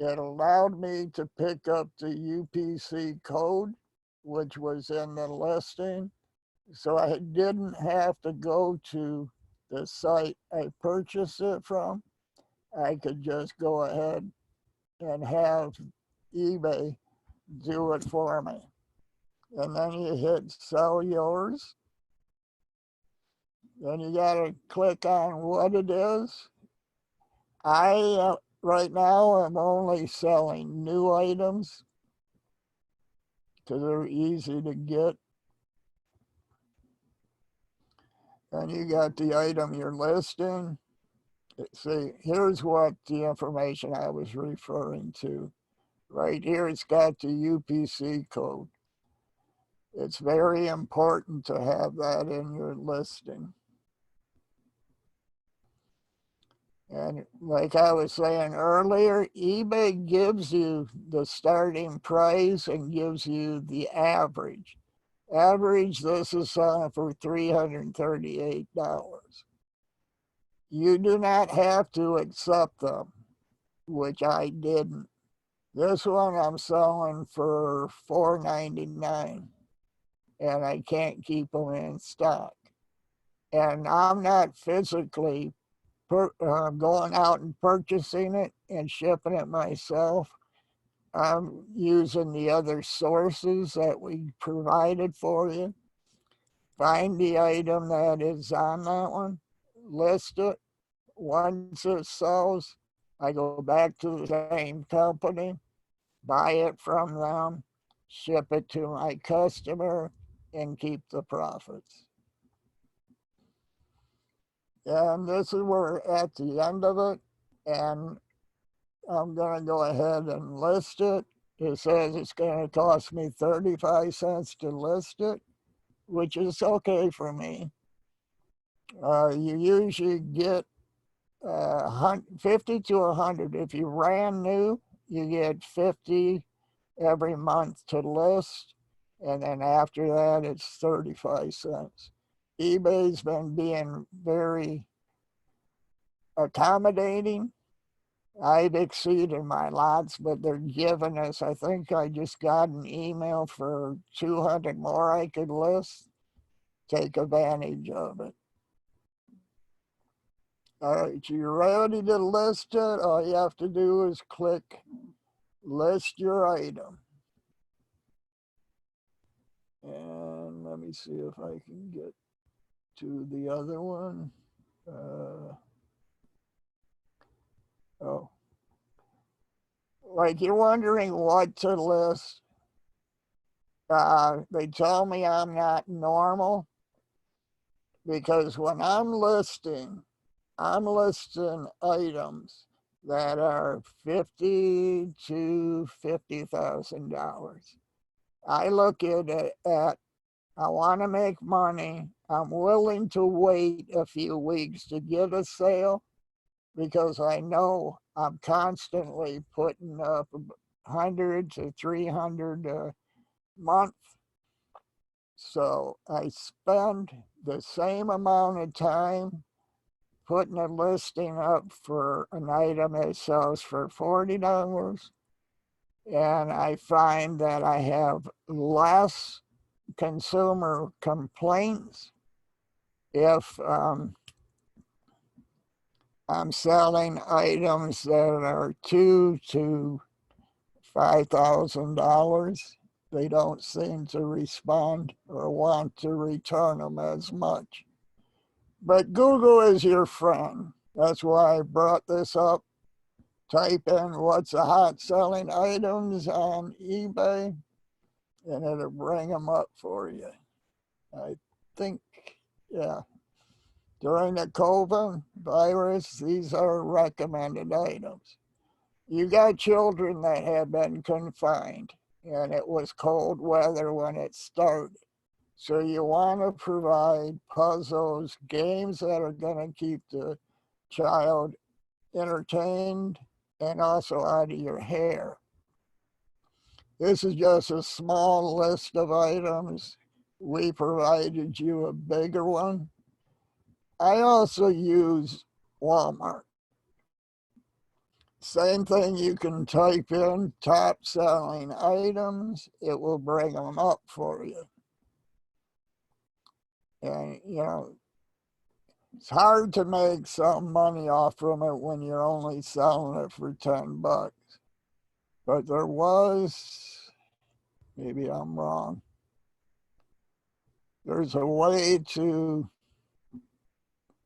it allowed me to pick up the UPC code, which was in the listing. So I didn't have to go to the site I purchased it from. I could just go ahead and have eBay do it for me. And then you hit sell yours. Then you gotta click on what it is. I, right now, I'm only selling new items because they're easy to get. And you got the item you're listing. See, here's what the information I was referring to. Right here, it's got the UPC code. It's very important to have that in your listing. And like I was saying earlier, eBay gives you the starting price and gives you the average. Average, this is selling for $338. you do not have to accept them, which I didn't. This one I'm selling for $4.99, and I can't keep them in stock. And I'm not physically going out and purchasing it and shipping it myself. I'm using the other sources that we provided for you. Find the item that is on that one, list it. Once it sells, I go back to the same company, buy it from them, ship it to my customer, and keep the profits. And this is where at the end of it, and I'm going to go ahead and list it. It says it's going to cost me 35 cents to list it, which is okay for me. You usually get 50 to 100. If you're brand new, you get 50 every month to list. And then after that, it's 35 cents. eBay's been being very accommodating. I've exceeded my lots, but they're giving us, I think I just got an email for 200 more I could list. Take advantage of it. All right, you're ready to list it. All you have to do is click list your item. And let me see if I can get to the other one. Oh, like you're wondering what to list. They tell me I'm not normal because when I'm listing items that are $50,000 to $50,000. I look at it I want to make money. I'm willing to wait a few weeks to get a sale because I know I'm constantly putting up 100 to 300 a month. So I spend the same amount of time putting a listing up for an item that sells for $40, and I find that I have less consumer complaints if I'm selling items that are $2,000 to $5,000. They don't seem to respond or want to return them as much. But Google is your friend. That's why I brought this up. Type in what's the hot selling items on eBay, and it'll bring them up for you. I think, yeah. During the COVID virus, these are recommended items. You got children that have been confined, and it was cold weather when it started. So you want to provide puzzles, games that are going to keep the child entertained and also out of your hair. This is just a small list of items. We provided you a bigger one. I also use Walmart. Same thing, you can type in top selling items, it will bring them up for you. And you know, it's hard to make some money off from it when you're only selling it for $10. But there was, maybe I'm wrong, there's a way to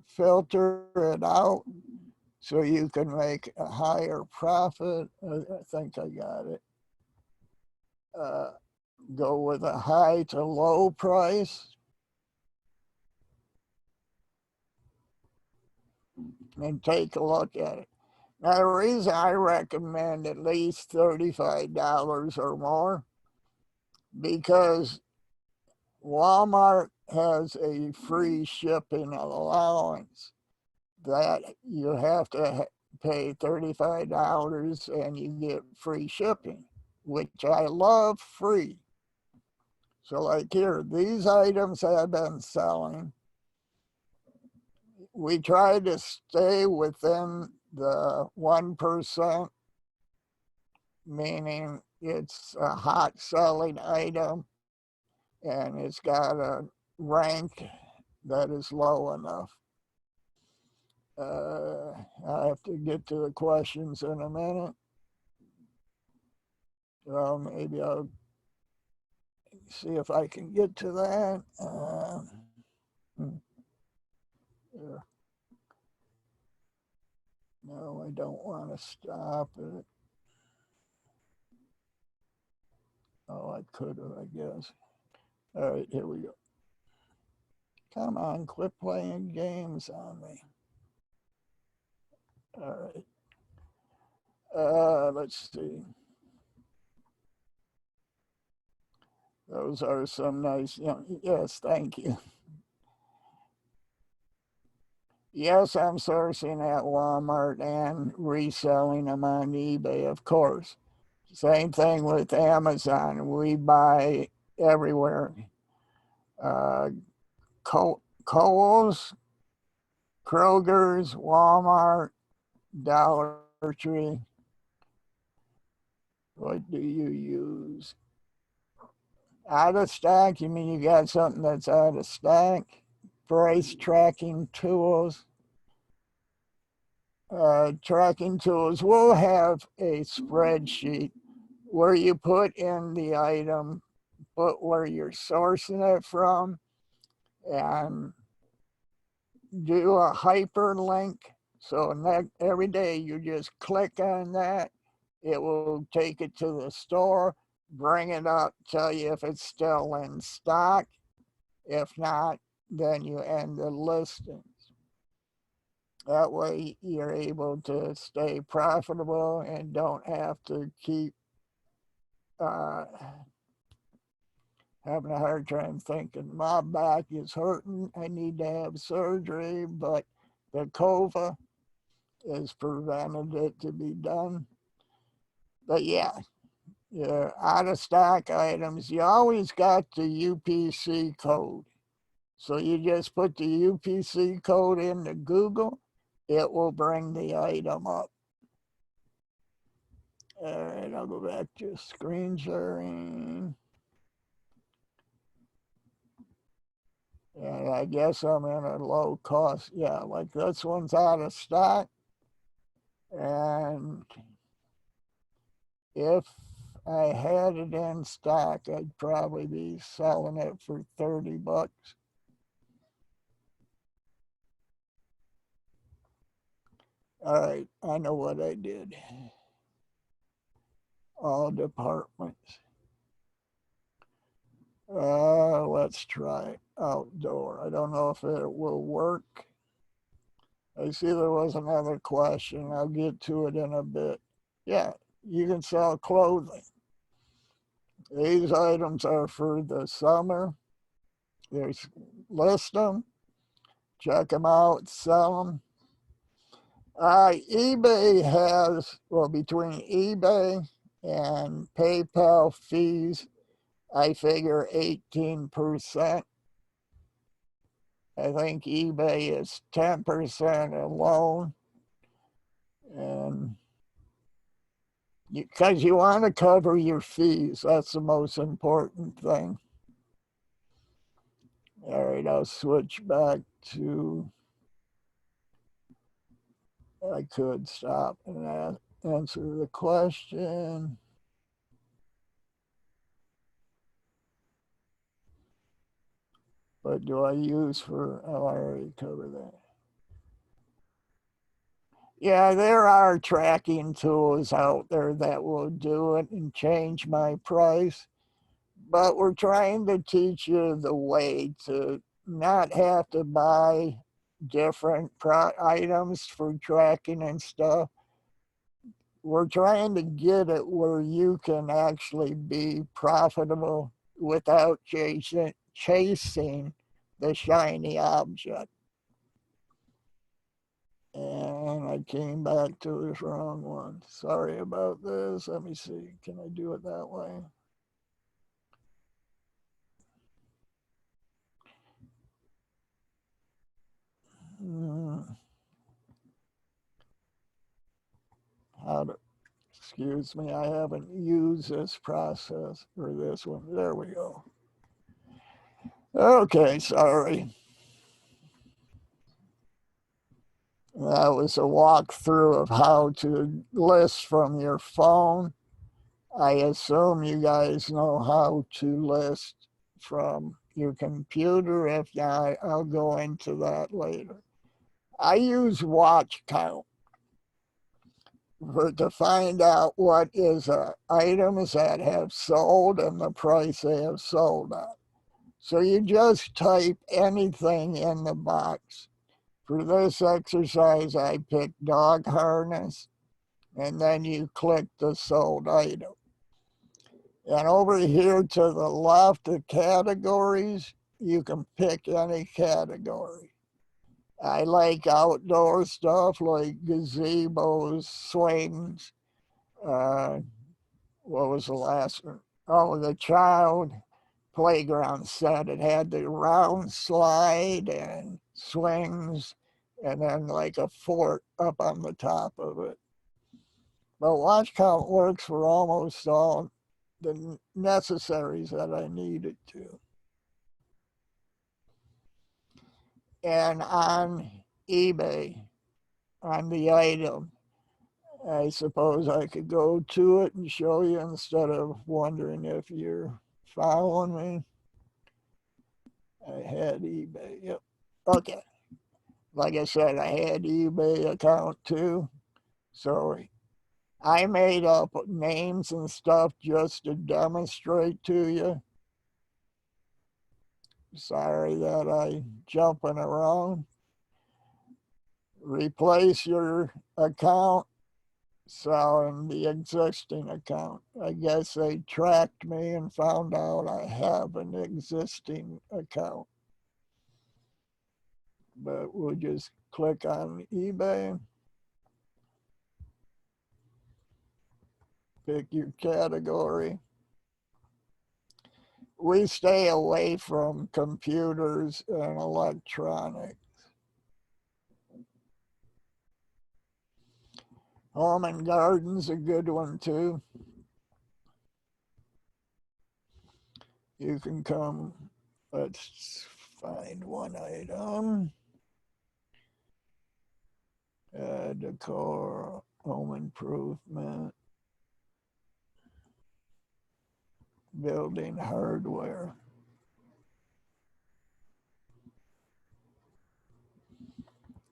filter it out so you can make a higher profit. I think I got it. Go with a high to low price. And take a look at it. Now, the reason I recommend at least $35 or more, because Walmart has a free shipping allowance that you have to pay $35 and you get free shipping, which I love free. So like here, these items I've been selling, we try to stay within the 1%, meaning it's a hot selling item and it's got a rank that is low enough. I have to get to the questions in a minute. Well, maybe I'll see if I can get to that. Yeah. No, I don't want to stop it. Oh, I could have, I guess. All right, here we go. Come on, quit playing games on me. All right. Let's see. Those are some nice, yes, thank you. Yes, I'm sourcing at Walmart and reselling them on eBay, of course. Same thing with Amazon. We buy everywhere. Kohl's, Kroger's, Walmart, Dollar Tree. What do you use? Out of stock? You mean you got something that's out of stock? Price tracking tools. Tracking tools will have a spreadsheet where you put in the item, put where you're sourcing it from, and do a hyperlink. So every day you just click on that, it will take it to the store, bring it up, tell you if it's still in stock. If not, then you end the listings. That way you're able to stay profitable and don't have to keep having a hard time thinking, my back is hurting, I need to have surgery, but the COVA has prevented it to be done. But yeah, out of stock items, you always got the UPC code. So you just put the UPC code into Google, it will bring the item up. All right, I'll go back to screen sharing. And I guess I'm in a low cost. Yeah, like this one's out of stock. And if I had it in stock, I'd probably be selling it for $30. All right, I know what I did. All departments. Let's try outdoor. I don't know if it will work. I see there was another question. I'll get to it in a bit. Yeah, you can sell clothing. These items are for the summer. List them, check them out, sell them. eBay has, well, between eBay and PayPal fees, I figure 18%. I think eBay is 10% alone. And because you want to cover your fees, that's the most important thing. All right, I'll switch back to, I could stop and answer the question. What do I use for, oh, I already covered that. Yeah, there are tracking tools out there that will do it and change my price. But we're trying to teach you the way to not have to buy different items for tracking and stuff. We're trying to get it where you can actually be profitable without chasing the shiny object. And I came back to this wrong one. Sorry about this. Let me see. Can I do it that way? Excuse me, I haven't used this process or this one. There we go. Okay, sorry. That was a walkthrough of how to list from your phone. I assume you guys know how to list from your computer. If not, I'll go into that later. I use watch count to find out what is items that have sold and the price they have sold at. So you just type anything in the box. For this exercise, I picked dog harness, and then you click the sold item. And over here to the left of categories, you can pick any category. I like outdoor stuff like gazebos, swings. What was the last one? Oh, the child playground set. It had the round slide and swings, and then like a fort up on the top of it. But watch count works for almost all the necessaries that I needed to. And on eBay, on the item, I suppose I could go to it and show you instead of wondering if you're following me. I had eBay, yep. Okay. Like I said, I had eBay account too. So I made up names and stuff just to demonstrate to you. Sorry that I jumping around. Replace your account, selling the existing account. I guess they tracked me and found out I have an existing account. But we'll just click on eBay. Pick your category. We stay away from computers and electronics. Home and garden's a good one too. You can come, let's find one item. Decor, home improvement, building hardware.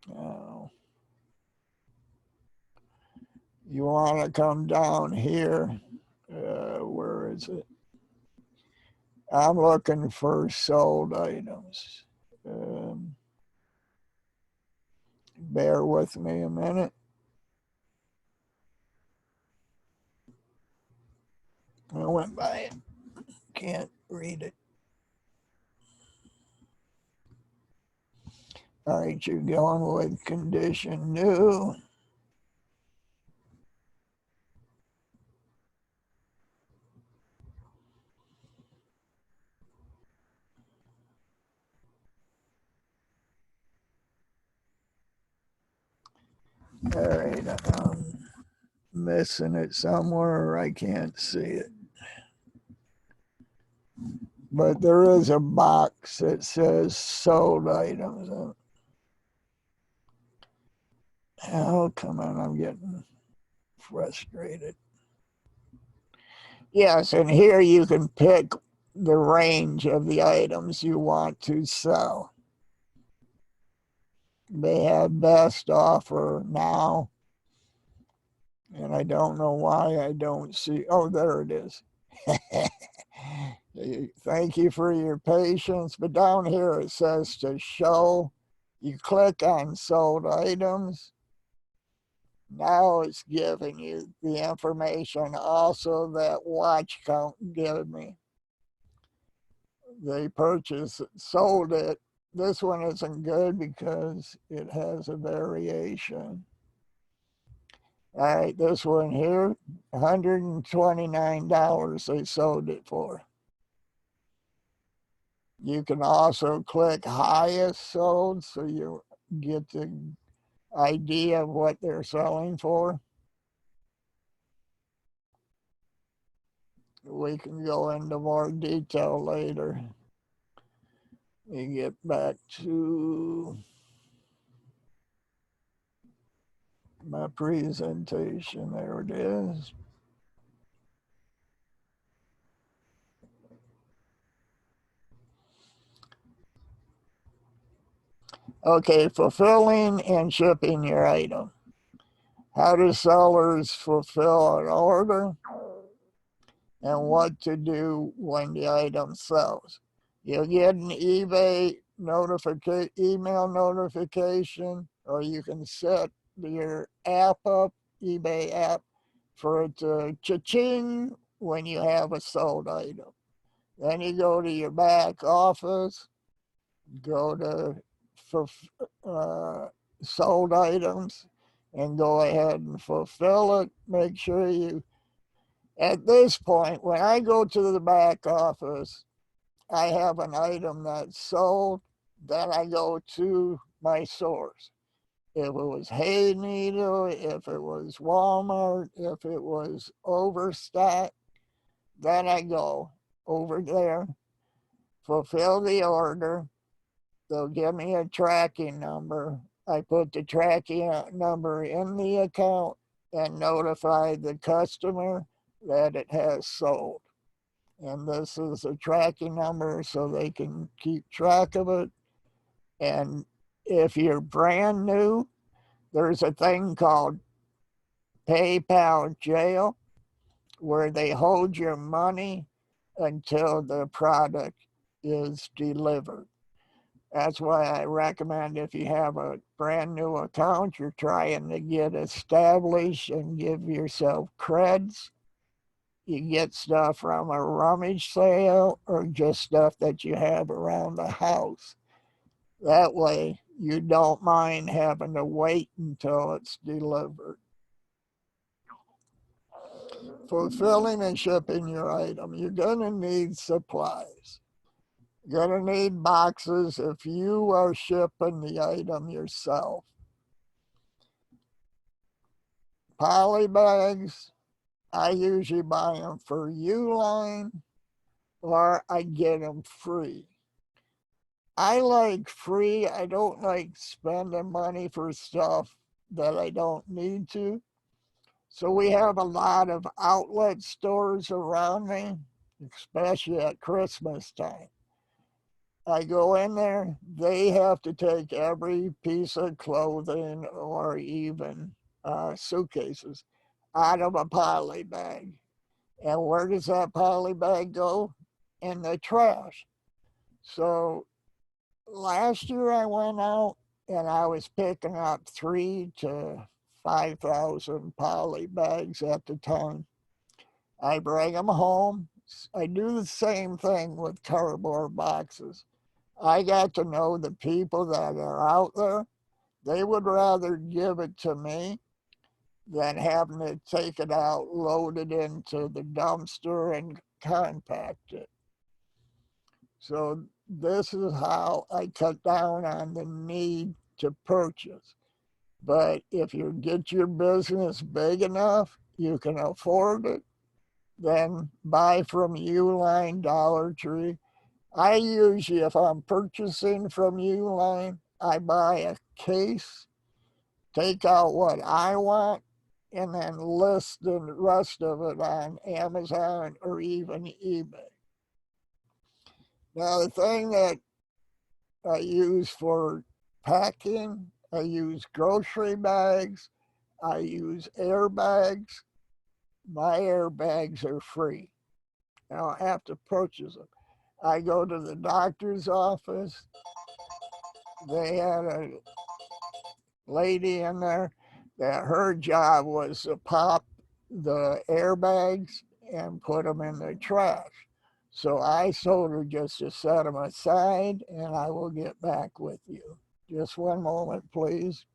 Now, you want to come down here. Where is it? I'm looking for sold items. Bear with me a minute. I went by it. Can't read it. All right, you're going with condition new. All right, I'm missing it somewhere. I can't see it. But there is a box that says sold items. Oh, come on, I'm getting frustrated. Yes, and here you can pick the range of the items you want to sell. They have best offer now. And I don't know why I don't see. Oh, there it is. Thank you for your patience. But down here it says to show. You click on sold items. Now it's giving you the information also that watch count gave me. They purchased, sold it. This one isn't good because it has a variation. All right, this one here, $129 they sold it for. You can also click highest sold so you get the idea of what they're selling for. we can go into more detail later. Let me get back to my presentation. There it is. Okay, fulfilling and shipping your item. How do sellers fulfill an order and what to do when the item sells? You'll get an eBay email notification, or you can set your app up, eBay app, for it to cha-ching when you have a sold item. Then you go to your back office, go to for sold items, and go ahead and fulfill it. Make sure you, at this point, when I go to the back office, I have an item that's sold, then I go to my source. If it was Hay Needle, if it was Walmart, if it was Overstock, then I go over there, fulfill the order. They'll give me a tracking number. I put the tracking number in the account and notify the customer that it has sold. And this is a tracking number so they can keep track of it. And if you're brand new, there's a thing called PayPal jail where they hold your money until the product is delivered. That's why I recommend, if you have a brand new account, you're trying to get established and give yourself creds, you get stuff from a rummage sale or just stuff that you have around the house. That way you don't mind having to wait until it's delivered. Fulfilling and shipping your item, you're going to need supplies. You're going to need boxes if you are shipping the item yourself. Poly bags, I usually buy them for Uline or I get them free. I like free. I don't like spending money for stuff that I don't need to. So we have a lot of outlet stores around me, especially at Christmas time. I go in there, they have to take every piece of clothing or even suitcases out of a poly bag. And where does that poly bag go? In the trash. So last year I went out and I was picking up 3,000 to 5,000 poly bags at the time. I bring them home. I do the same thing with cardboard boxes. I got to know the people that are out there. They would rather give it to me than having to take it out, load it into the dumpster, and compact it. So this is how I cut down on the need to purchase. But if you get your business big enough, you can afford it, then buy from Uline, Dollar Tree. I usually, if I'm purchasing from Uline, I buy a case, take out what I want, and then list the rest of it on Amazon or even eBay. Now, the thing that I use for packing, I use grocery bags, I use airbags. My airbags are free. I don't have to purchase them. I go to the doctor's office. They had a lady in there that her job was to pop the airbags and put them in the trash. So I told her just to set them aside and I will get back with you. Just one moment, please.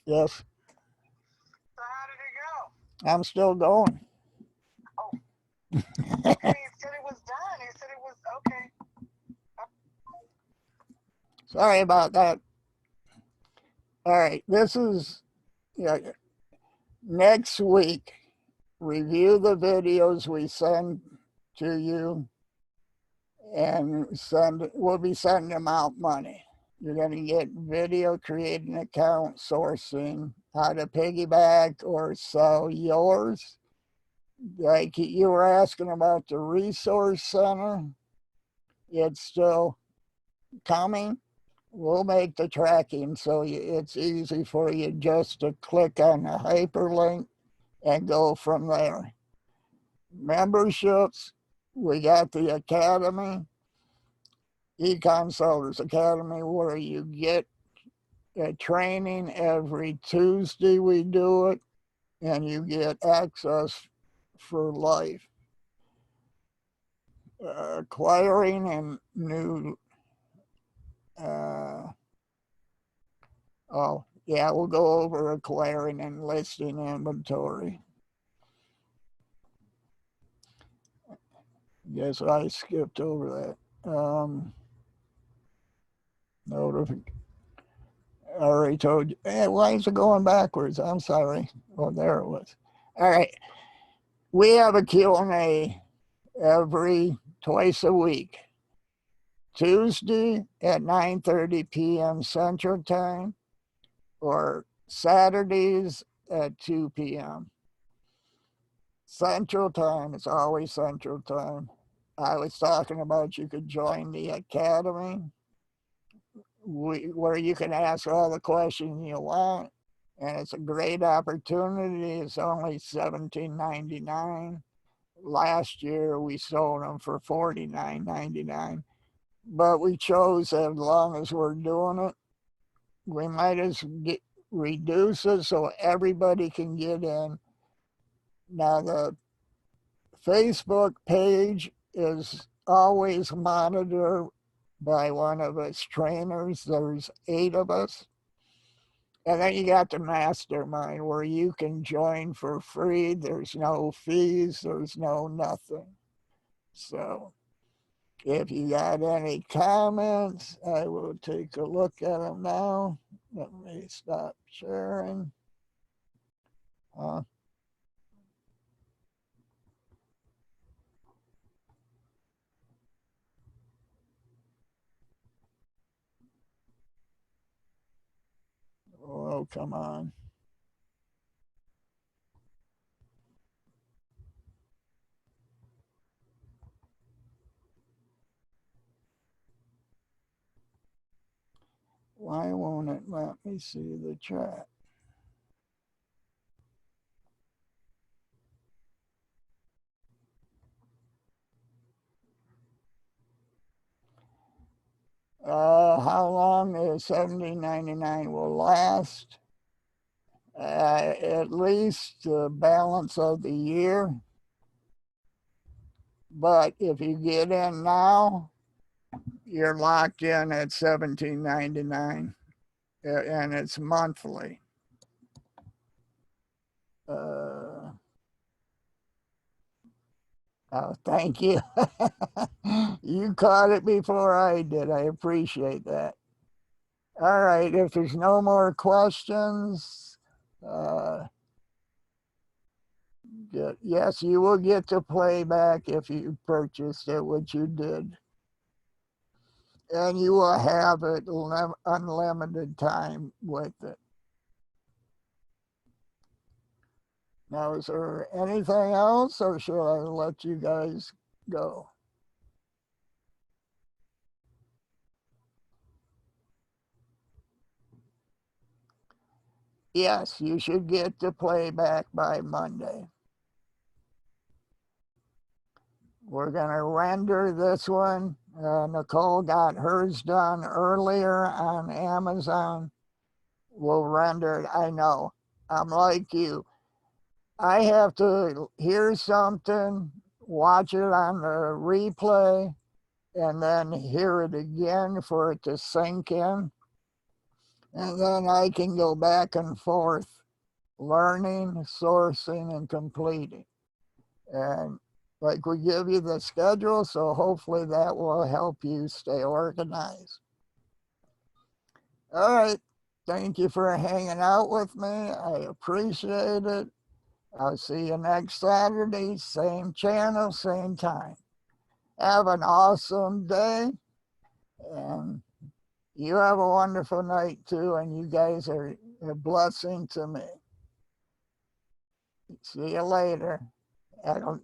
Yes. So how did it go? I'm still going. Oh. Okay, it said it was done. It said it was okay. Sorry about that. All right, this is, yeah, next week, review the videos we send to you, and we'll be sending them out money. You're going to get video, create an account, sourcing, how to piggyback or sell yours. Like you were asking about the resource center, it's still coming. We'll make the tracking so it's easy for you just to click on the hyperlink and go from there. Memberships, we got the Academy, eCom Sellers Academy, where you get a training every Tuesday. We do it, and you get access for life. Acquiring and new. Oh, yeah, we'll go over acquiring and listing inventory. Guess I skipped over that. Notification. I already told you. Hey, why is it going backwards? I'm sorry. Oh, there it was. All right. We have a Q&A twice a week. Tuesday at 9:30 p.m. Central Time, or Saturdays at 2 p.m. Central Time. It's always Central Time. I was talking about you could join the Academy, where you can ask all the questions you want, and it's a great opportunity. It's only $17.99. Last year we sold them for $49.99, but we chose, as long as we're doing it, we might as well reduce it so everybody can get in. Now the Facebook page is always monitored by one of us trainers. There's 8 of us. And then you got the mastermind, where you can join for free. There's no fees, there's no nothing. So if you got any comments, I will take a look at them now. Let me stop sharing. Oh, come on. Why won't it let me see the chat? How long the $17.99 will last? At least the balance of the year. But if you get in now, you're locked in at $17.99, and it's monthly. Oh, thank you. You caught it before I did. I appreciate that. All right, if there's no more questions, yes, you will get to play back if you purchased it, which you did. And you will have it unlimited time with it. Now, is there anything else, or should I let you guys go? Yes, you should get the playback by Monday. We're going to render this one. Nicole got hers done earlier on Amazon. We'll render it. I know. I'm like you. I have to hear something, watch it on the replay, and then hear it again for it to sink in. And then I can go back and forth, learning, sourcing, and completing. And like, we give you the schedule, so hopefully that will help you stay organized. All right. Thank you for hanging out with me. I appreciate it. I'll see you next Saturday, same channel, same time. Have an awesome day, and you have a wonderful night too, and you guys are a blessing to me. See you later.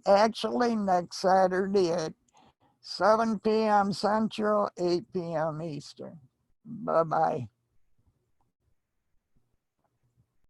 Actually, next Saturday at 7 p.m. Central, 8 p.m. Eastern. Bye-bye.